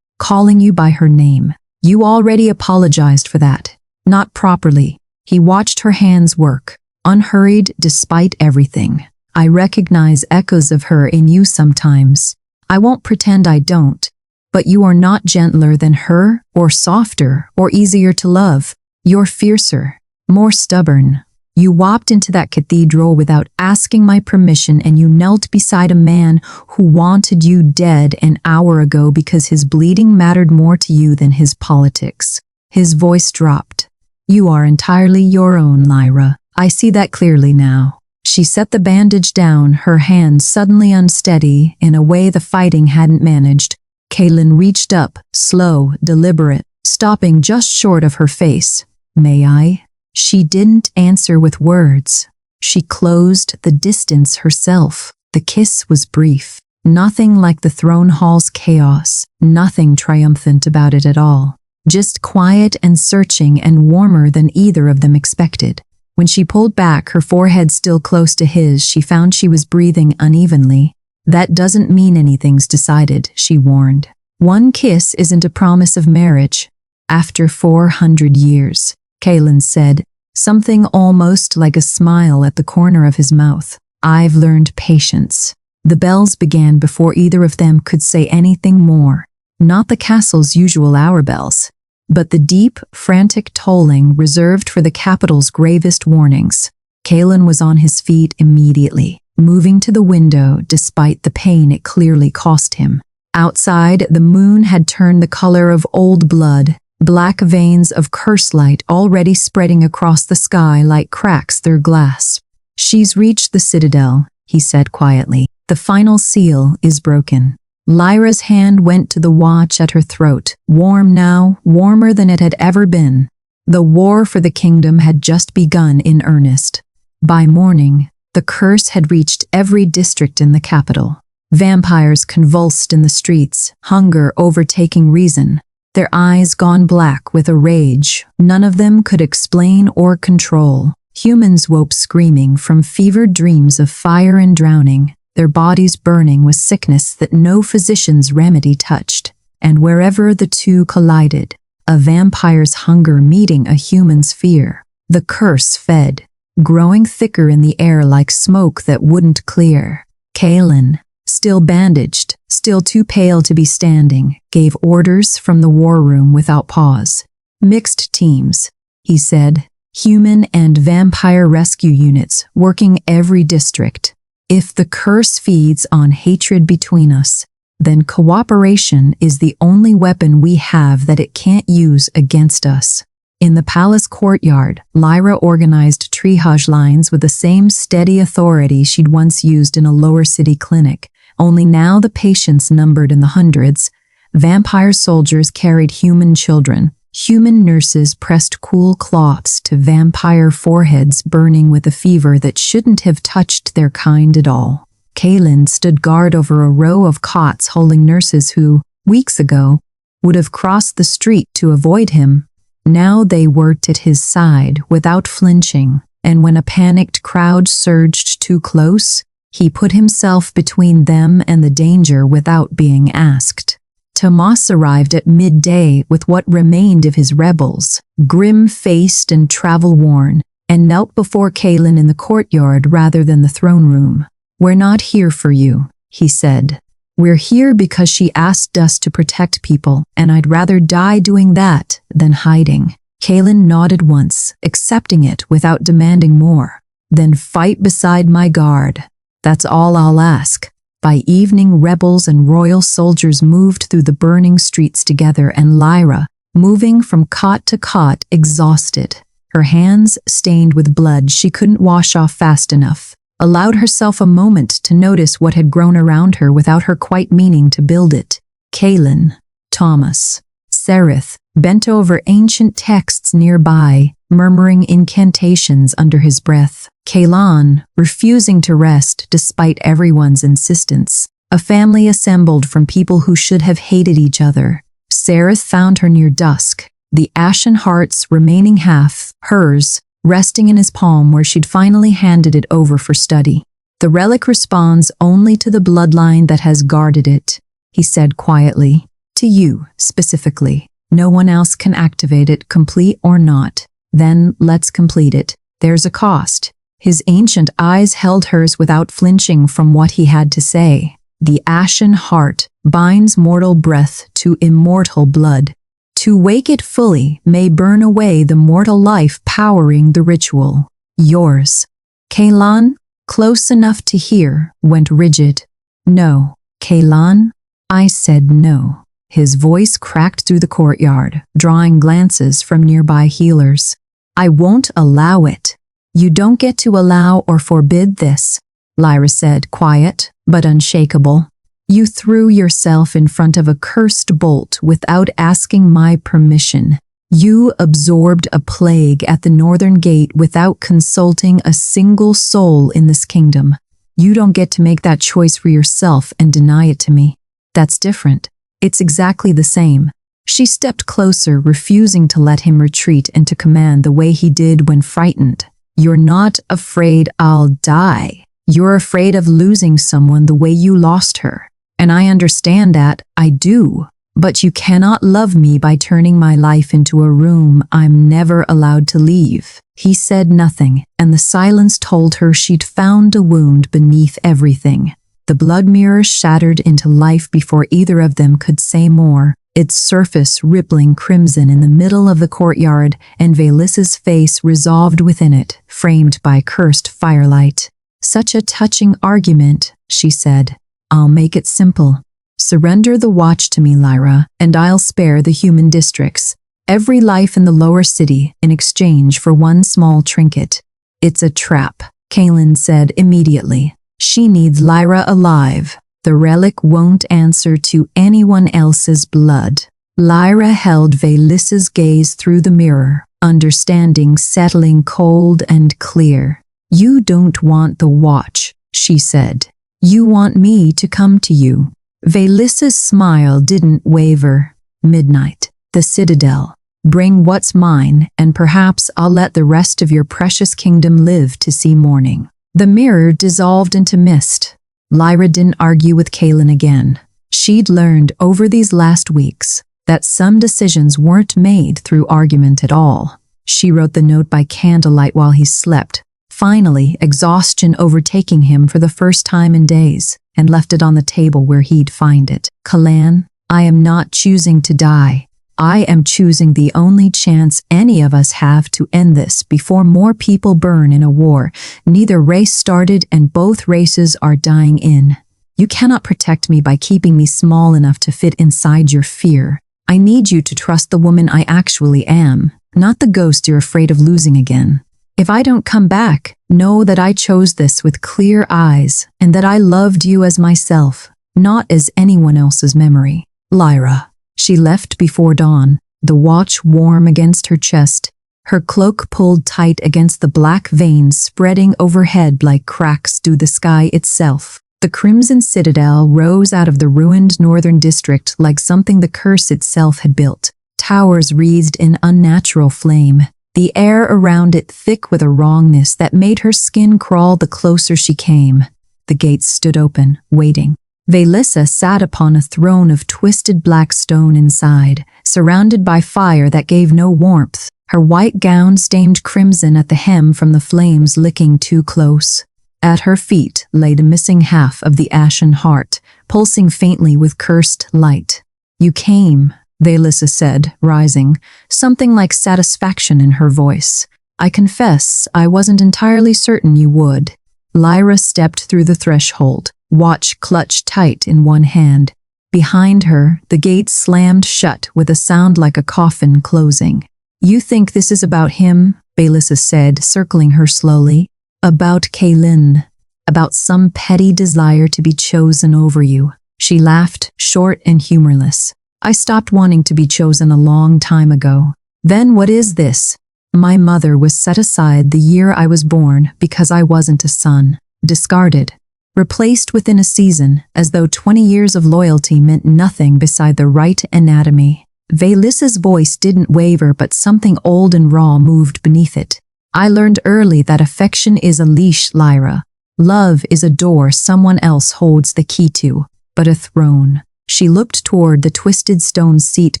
calling you by her name. You already apologized for that. Not properly. He watched her hands work, unhurried despite everything. I recognize echoes of her in you sometimes. I won't pretend I don't. But you are not gentler than her, or softer, or easier to love. You're fiercer, more stubborn. You walked into that cathedral without asking my permission, and you knelt beside a man who wanted you dead an hour ago because his bleeding mattered more to you than his politics. His voice dropped. You are entirely your own, Lyra. I see that clearly now. She set the bandage down, her hands suddenly unsteady in a way the fighting hadn't managed. Kaelin reached up, slow, deliberate, stopping just short of her face. May I? She didn't answer with words. She closed the distance herself. The kiss was brief. Nothing like the throne hall's chaos. Nothing triumphant about it at all. Just quiet and searching and warmer than either of them expected. When she pulled back, her forehead still close to his, she found she was breathing unevenly. That doesn't mean anything's decided, she warned. One kiss isn't a promise of marriage. After 400 years, Kaelin said, something almost like a smile at the corner of his mouth. I've learned patience. The bells began before either of them could say anything more. Not the castle's usual hour bells, but the deep, frantic tolling reserved for the capital's gravest warnings. Kaelin was on his feet immediately, moving to the window despite the pain it clearly cost him. Outside, the moon had turned the color of old blood, black veins of curse light already spreading across the sky like cracks through glass. She's reached the citadel, he said quietly. The final seal is broken. Lyra's hand went to the watch at her throat, warm now, warmer than it had ever been. The war for the kingdom had just begun in earnest. By morning, the curse had reached every district in the capital. Vampires convulsed in the streets, hunger overtaking reason, their eyes gone black with a rage none of them could explain or control. Humans woke screaming from fevered dreams of fire and drowning, their bodies burning with sickness that no physician's remedy touched. And wherever the two collided, a vampire's hunger meeting a human's fear, the curse fed, growing thicker in the air like smoke that wouldn't clear. Kaelin, still bandaged, still too pale to be standing, gave orders from the war room without pause. Mixed teams, he said, human and vampire rescue units working every district. If the curse feeds on hatred between us, then cooperation is the only weapon we have that it can't use against us. In the palace courtyard, Lyra organized triage lines with the same steady authority she'd once used in a lower city clinic, only now the patients numbered in the hundreds. Vampire soldiers carried human children. Human nurses pressed cool cloths to vampire foreheads burning with a fever that shouldn't have touched their kind at all. Kaelin stood guard over a row of cots holding nurses who, weeks ago, would have crossed the street to avoid him. Now they worked at his side without flinching, and when a panicked crowd surged too close, he put himself between them and the danger without being asked. Tomas arrived at midday with what remained of his rebels, grim-faced and travel-worn, and knelt before Kaelin in the courtyard rather than the throne room. "We're not here for you," he said. "We're here because she asked us to protect people, and I'd rather die doing that than hiding." Kaelin nodded once, accepting it without demanding more. "Then fight beside my guard. That's all I'll ask." By evening, rebels and royal soldiers moved through the burning streets together, and Lyra, moving from cot to cot, exhausted, her hands stained with blood she couldn't wash off fast enough, allowed herself a moment to notice what had grown around her without her quite meaning to build it. Kaelin, Thomas, Sereth, bent over ancient texts nearby, murmuring incantations under his breath. Kaelin, refusing to rest despite everyone's insistence. A family assembled from people who should have hated each other. Sereth found her near dusk, the ashen heart's remaining half, hers, resting in his palm where she'd finally handed it over for study. The relic responds only to the bloodline that has guarded it, he said quietly. To you, specifically. No one else can activate it, complete or not. Then let's complete it. There's a cost. His ancient eyes held hers without flinching from what he had to say. The ashen heart binds mortal breath to immortal blood. To wake it fully may burn away the mortal life powering the ritual. Yours. Kaylan, close enough to hear, went rigid. No. Kaylan? I said no. His voice cracked through the courtyard, drawing glances from nearby healers. I won't allow it. You don't get to allow or forbid this, Lyra said, quiet but unshakable. You threw yourself in front of a cursed bolt without asking my permission. You absorbed a plague at the northern gate without consulting a single soul in this kingdom. You don't get to make that choice for yourself and deny it to me. That's different. It's exactly the same. She stepped closer, refusing to let him retreat and to command the way he did when frightened. You're not afraid I'll die. You're afraid of losing someone the way you lost her. And I understand that, I do. But you cannot love me by turning my life into a room I'm never allowed to leave. He said nothing, and the silence told her she'd found a wound beneath everything. The blood mirror shattered into life before either of them could say more, its surface rippling crimson in the middle of the courtyard, and Velissa's face resolved within it, framed by cursed firelight. Such a touching argument, she said. I'll make it simple. Surrender the watch to me, Lyra, and I'll spare the human districts. Every life in the lower city in exchange for one small trinket. It's a trap, Kaelin said immediately. She needs Lyra alive. The relic won't answer to anyone else's blood. Lyra held Velissa's gaze through the mirror, understanding settling cold and clear. You don't want the watch, she said. You want me to come to you. Velissa's smile didn't waver. Midnight. The Citadel. Bring what's mine, and perhaps I'll let the rest of your precious kingdom live to see morning. The mirror dissolved into mist. Lyra didn't argue with Kaelin again. She'd learned over these last weeks that some decisions weren't made through argument at all. She wrote the note by candlelight while he slept, finally exhaustion overtaking him for the first time in days, and left it on the table where he'd find it. Kalan, I am not choosing to die. I am choosing the only chance any of us have to end this before more people burn in a war neither race started and both races are dying in. You cannot protect me by keeping me small enough to fit inside your fear. I need you to trust the woman I actually am, not the ghost you're afraid of losing again. If I don't come back, know that I chose this with clear eyes and that I loved you as myself, not as anyone else's memory. Lyra. She left before dawn, the watch warm against her chest, her cloak pulled tight against the black veins spreading overhead like cracks through the sky itself. The Crimson Citadel rose out of the ruined northern district like something the curse itself had built. Towers wreathed in unnatural flame, the air around it thick with a wrongness that made her skin crawl the closer she came. The gates stood open, waiting. Velissa sat upon a throne of twisted black stone inside, surrounded by fire that gave no warmth, her white gown stained crimson at the hem from the flames licking too close. At her feet lay the missing half of the ashen heart, pulsing faintly with cursed light. You came, Velissa said, rising, something like satisfaction in her voice. I confess I wasn't entirely certain you would. Lyra stepped through the threshold, watch clutched tight in one hand. Behind her, the gate slammed shut with a sound like a coffin closing. You think this is about him? Velissa said, circling her slowly. About Kaelin. About some petty desire to be chosen over you. She laughed, short and humorless. I stopped wanting to be chosen a long time ago. Then what is this? My mother was set aside the year I was born because I wasn't a son. Discarded. Replaced within a season, as though 20 years of loyalty meant nothing beside the right anatomy. Velissa's voice didn't waver, but something old and raw moved beneath it. I learned early that affection is a leash, Lyra. Love is a door someone else holds the key to, but a throne. She looked toward the twisted stone seat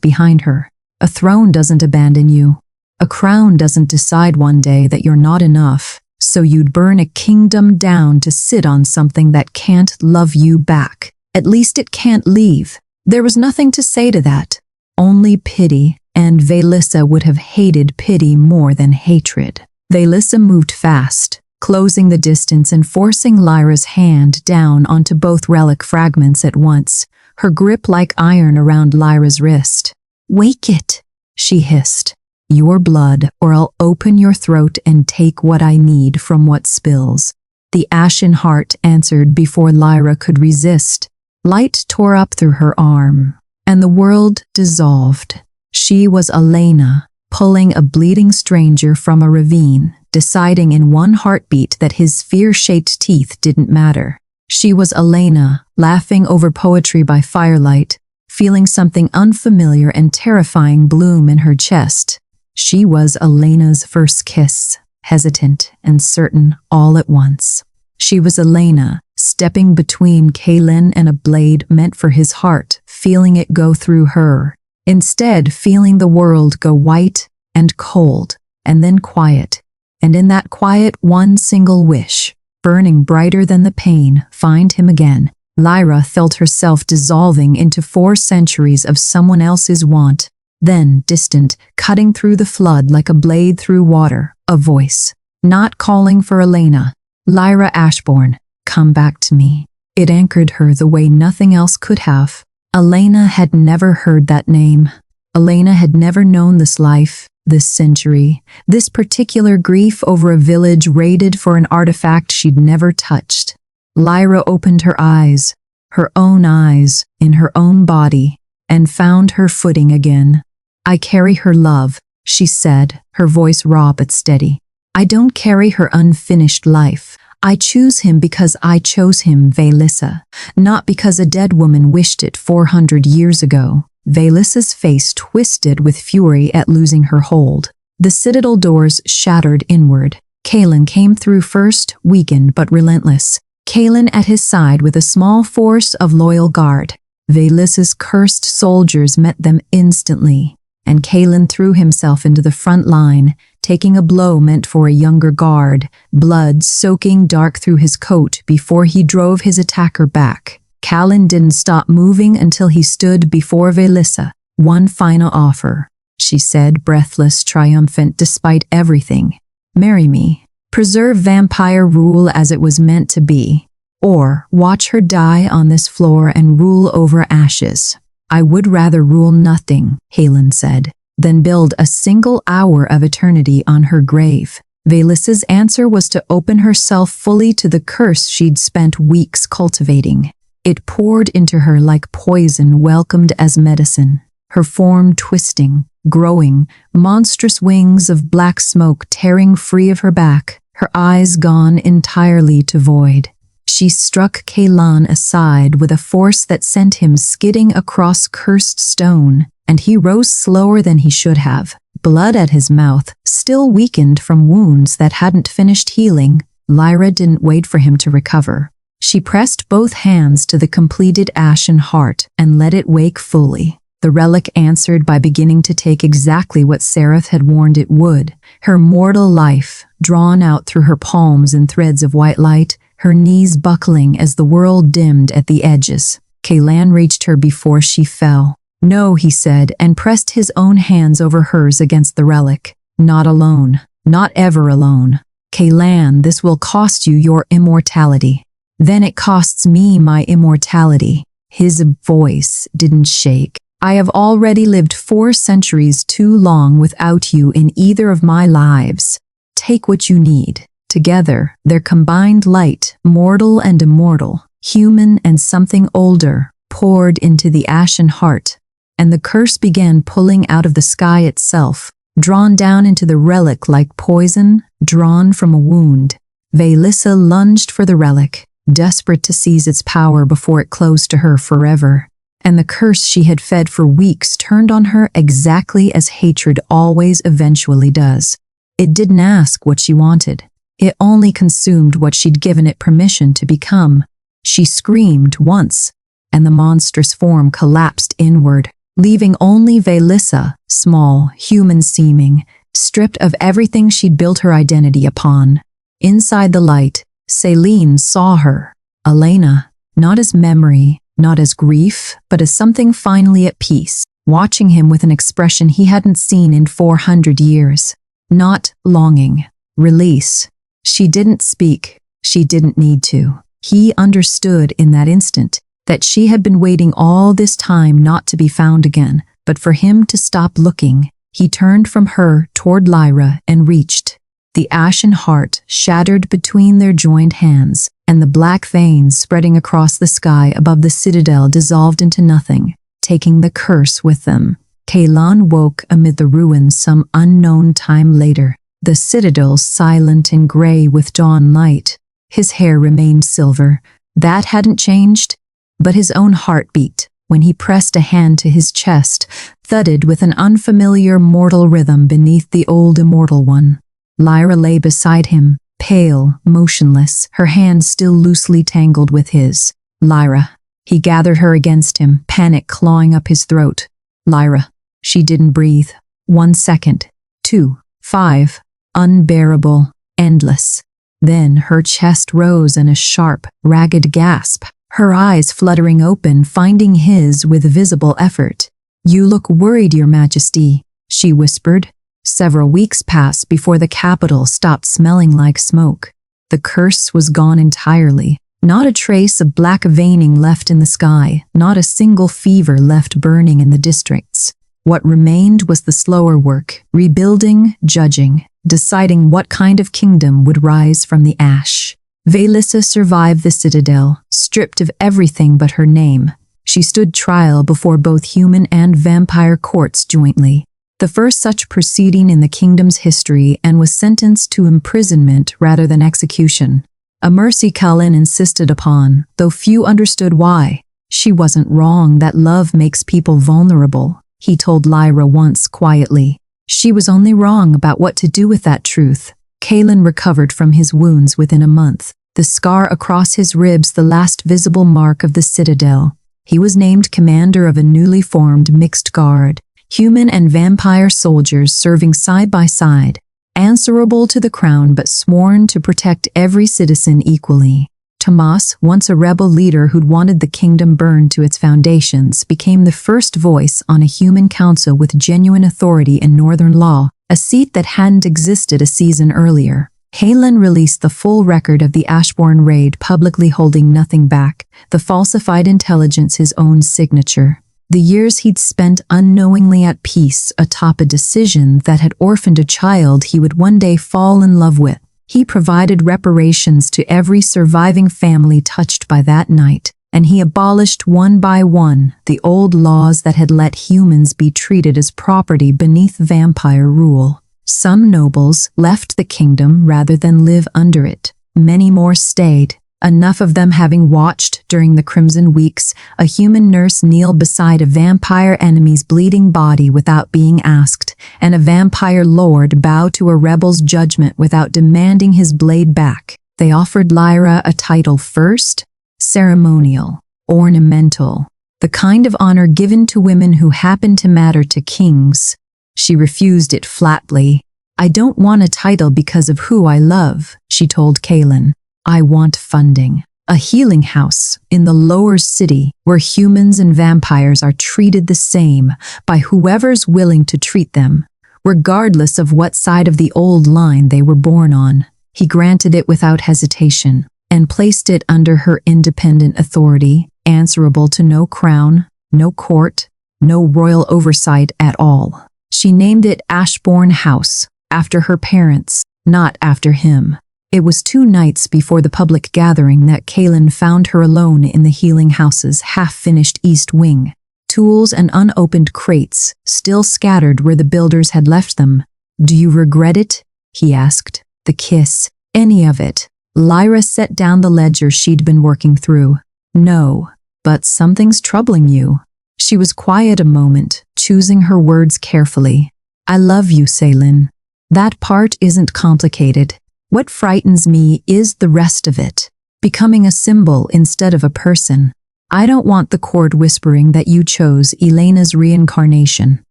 behind her. A throne doesn't abandon you. A crown doesn't decide one day that you're not enough, so you'd burn a kingdom down to sit on something that can't love you back. At least it can't leave. There was nothing to say to that. Only pity, and Velissa would have hated pity more than hatred. Velissa moved fast, closing the distance and forcing Lyra's hand down onto both relic fragments at once, her grip like iron around Lyra's wrist. "Wake it," she hissed. "Your blood, or I'll open your throat and take what I need from what spills." The ashen heart answered before Lyra could resist. Light tore up through her arm, and the world dissolved. She was Elena, pulling a bleeding stranger from a ravine, deciding in one heartbeat that his sphere-shaped teeth didn't matter. She was Elena, laughing over poetry by firelight, feeling something unfamiliar and terrifying bloom in her chest. She was Elena's first kiss, hesitant and certain all at once. She was Elena, stepping between Kaelin and a blade meant for his heart, feeling it go through her. Instead, feeling the world go white and cold, and then quiet. And in that quiet, one single wish, burning brighter than the pain, find him again. Lyra felt herself dissolving into 4 centuries of someone else's want. Then, distant, cutting through the flood like a blade through water, a voice. Not calling for Elena. "Lyra Ashbourne, come back to me." It anchored her the way nothing else could have. Elena had never heard that name. Elena had never known this life, this century, this particular grief over a village raided for an artifact she'd never touched. Lyra opened her eyes, in her own body, and found her footing again. "I carry her love," she said, her voice raw but steady. "I don't carry her unfinished life. I choose him because I chose him, Velissa, not because a dead woman wished it 400 years ago." Velissa's face twisted with fury at losing her hold. The citadel doors shattered inward. Kaelin came through first, weakened but relentless. Kaelin at his side with a small force of loyal guard. Velissa's cursed soldiers met them instantly, and Kaelin threw himself into the front line, taking a blow meant for a younger guard, blood soaking dark through his coat before he drove his attacker back. Kaelin didn't stop moving until he stood before Velissa. "One final offer," she said, breathless, triumphant despite everything. "Marry me. Preserve vampire rule as it was meant to be. Or watch her die on this floor and rule over ashes." "I would rather rule nothing," Kaelin said, "than build a single hour of eternity on her grave." Velissa's answer was to open herself fully to the curse she'd spent weeks cultivating. It poured into her like poison welcomed as medicine, her form twisting, growing, monstrous wings of black smoke tearing free of her back, her eyes gone entirely to void. She struck Kaelin aside with a force that sent him skidding across cursed stone, and he rose slower than he should have, blood at his mouth, still weakened from wounds that hadn't finished healing. Lyra didn't wait for him to recover. She pressed both hands to the completed ashen heart and let it wake fully. The relic answered by beginning to take exactly what Seraph had warned it would, her mortal life, drawn out through her palms in threads of white light, her knees buckling as the world dimmed at the edges. Kaelin reached her before she fell. "No," he said, and pressed his own hands over hers against the relic. "Not alone. Not ever alone. Kaelin, this will cost you your immortality." "Then it costs me my immortality." His voice didn't shake. "I have already lived 4 centuries too long without you in either of my lives. Take what you need." Together, their combined light, mortal and immortal, human and something older, poured into the ashen heart, and the curse began pulling out of the sky itself, drawn down into the relic like poison, drawn from a wound. Velissa lunged for the relic, desperate to seize its power before it closed to her forever. and the curse she had fed for weeks turned on her exactly as hatred always eventually does. It didn't ask what she wanted. It only consumed what she'd given it permission to become. She screamed once, and the monstrous form collapsed inward, leaving only Velissa, small, human-seeming, stripped of everything she'd built her identity upon. Inside the light, Céline saw her, Elena, not as memory, not as grief, but as something finally at peace, watching him with an expression he hadn't seen in 400 years. Not longing, release. She didn't speak. She didn't need to. He understood in that instant that she had been waiting all this time not to be found again, but for him to stop looking. He turned from her toward Lyra and reached. The ashen heart shattered between their joined hands, and the black veins spreading across the sky above the citadel dissolved into nothing, taking the curse with them. Céline woke amid the ruins some unknown time later, the citadel silent and gray with dawn light. His hair remained silver. That hadn't changed, but his own heart beat when he pressed a hand to his chest, thudded with an unfamiliar mortal rhythm beneath the old immortal one. Lyra lay beside him, pale, motionless, her hand still loosely tangled with his. Lyra. He gathered her against him, panic clawing up his throat. Lyra. She didn't breathe. 1 second. 2. 5. Unbearable. Endless. Then her chest rose in a sharp, ragged gasp, her eyes fluttering open, finding his with visible effort. "You look worried, Your Majesty," she whispered. Several weeks passed before the capital stopped smelling like smoke. The curse was gone entirely. Not a trace of black veining left in the sky, not a single fever left burning in the districts. What remained was the slower work, rebuilding, judging, deciding what kind of kingdom would rise from the ash. Velissa survived the citadel, stripped of everything but her name. She stood trial before both human and vampire courts jointly, the first such proceeding in the kingdom's history, and was sentenced to imprisonment rather than execution. A mercy Céline insisted upon, though few understood why. She wasn't wrong that love makes people vulnerable, he told Lyra once quietly. She was only wrong about what to do with that truth. Céline recovered from his wounds within a month, the scar across his ribs the last visible mark of the citadel. He was named commander of a newly formed mixed guard, human and vampire soldiers serving side by side, answerable to the crown but sworn to protect every citizen equally. Tomas, once a rebel leader who'd wanted the kingdom burned to its foundations, became the first voice on a human council with genuine authority in northern law, a seat that hadn't existed a season earlier. Céline released the full record of the Ashbourne raid, publicly holding nothing back, the falsified intelligence his own signature. The years he'd spent unknowingly at peace atop a decision that had orphaned a child he would one day fall in love with. He provided reparations to every surviving family touched by that night, and he abolished one by one the old laws that had let humans be treated as property beneath vampire rule. Some nobles left the kingdom rather than live under it. Many more stayed, enough of them having watched during the Crimson Weeks a human nurse kneel beside a vampire enemy's bleeding body without being asked, and a vampire lord bow to a rebel's judgment without demanding his blade back. They offered Lyra a title first, ceremonial, ornamental, the kind of honor given to women who happen to matter to kings. She refused it flatly. "I don't want a title because of who I love," she told Céline. "I want funding. A healing house in the lower city where humans and vampires are treated the same by whoever's willing to treat them, regardless of what side of the old line they were born on." He granted it without hesitation and placed it under her independent authority, answerable to no crown, no court, no royal oversight at all. She named it Ashbourne House, after her parents, not after him. It was 2 nights before the public gathering that Céline found her alone in the healing house's half-finished east wing. Tools and unopened crates still scattered where the builders had left them. "Do you regret it?" he asked. "The kiss, any of it?" Lyra set down the ledger she'd been working through. "No, but something's troubling you." She was quiet a moment, choosing her words carefully. I love you, Celine. That part isn't complicated. What frightens me is the rest of it. Becoming a symbol instead of a person. I don't want the court whispering that you chose Elena's reincarnation,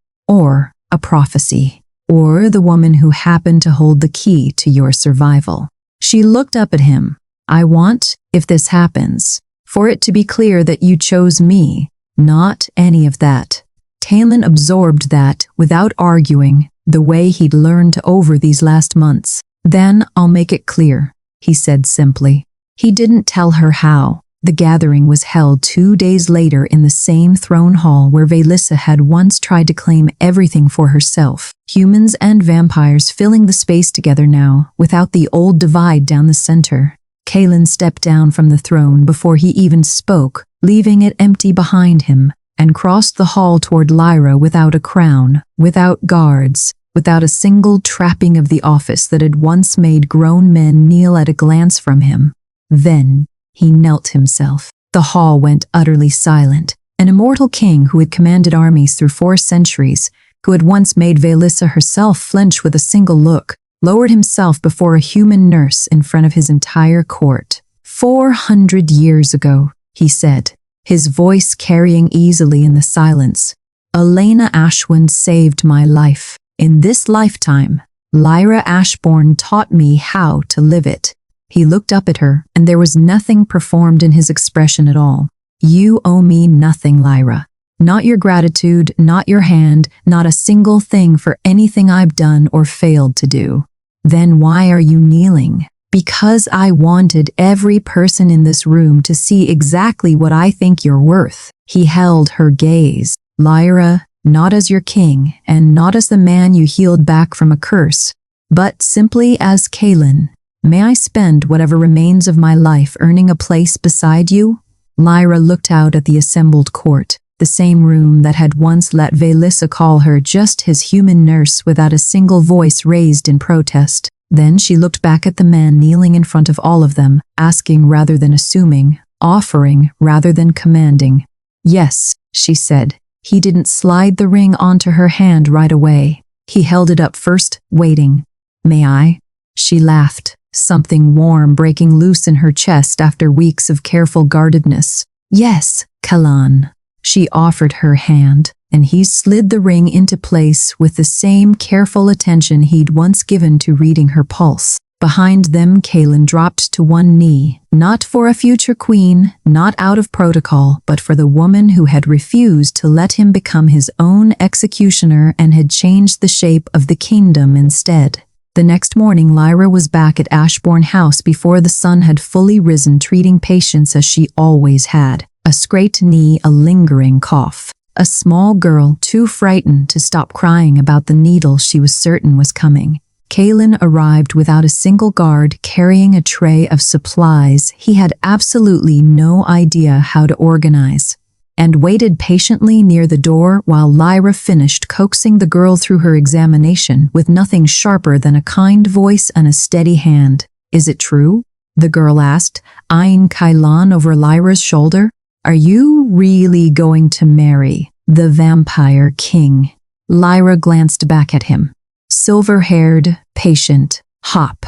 or a prophecy, or the woman who happened to hold the key to your survival. She looked up at him. I want, if this happens, for it to be clear that you chose me, not any of that. Talon absorbed that without arguing, the way he'd learned over these last months. Then I'll make it clear, he said simply. He didn't tell her how. The gathering was held 2 days later in the same throne hall where Velissa had once tried to claim everything for herself. Humans and vampires filling the space together now, without the old divide down the center. Kaelin stepped down from the throne before he even spoke, leaving it empty behind him, and crossed the hall toward Lyra without a crown, without guards, without a single trapping of the office that had once made grown men kneel at a glance from him. Then he knelt himself. The hall went utterly silent. An immortal king who had commanded armies through 4 centuries, who had once made Velissa herself flinch with a single look, lowered himself before a human nurse in front of his entire court. 400 years ago, he said, his voice carrying easily in the silence. Elena Ashwin saved my life. In this lifetime, Lyra Ashbourne taught me how to live it. He looked up at her, and there was nothing performed in his expression at all. You owe me nothing, Lyra. Not your gratitude, not your hand, not a single thing for anything I've done or failed to do. Then why are you kneeling? Because I wanted every person in this room to see exactly what I think you're worth. He held her gaze. Lyra, not as your king, and not as the man you healed back from a curse, but simply as Kaelin. May I spend whatever remains of my life earning a place beside you? Lyra looked out at the assembled court, the same room that had once let Velissa call her just his human nurse without a single voice raised in protest. Then she looked back at the man kneeling in front of all of them, asking rather than assuming, offering rather than commanding. Yes, she said. He didn't slide the ring onto her hand right away. He held it up first, waiting. May I? She laughed, something warm breaking loose in her chest after weeks of careful guardedness. Yes, Kalan. She offered her hand, and he slid the ring into place with the same careful attention he'd once given to reading her pulse. Behind them, Kaelin dropped to one knee, not for a future queen, not out of protocol, but for the woman who had refused to let him become his own executioner and had changed the shape of the kingdom instead. The next morning, Lyra was back at Ashbourne House before the sun had fully risen, treating patients as she always had. A scraped knee, a lingering cough. A small girl too frightened to stop crying about the needle she was certain was coming. Kaelin arrived without a single guard, carrying a tray of supplies he had absolutely no idea how to organize, and waited patiently near the door while Lyra finished coaxing the girl through her examination with nothing sharper than a kind voice and a steady hand. Is it true? The girl asked, eyeing Kailan over Lyra's shoulder. Are you really going to marry the vampire king? Lyra glanced back at him. Silver-haired, patient, hop.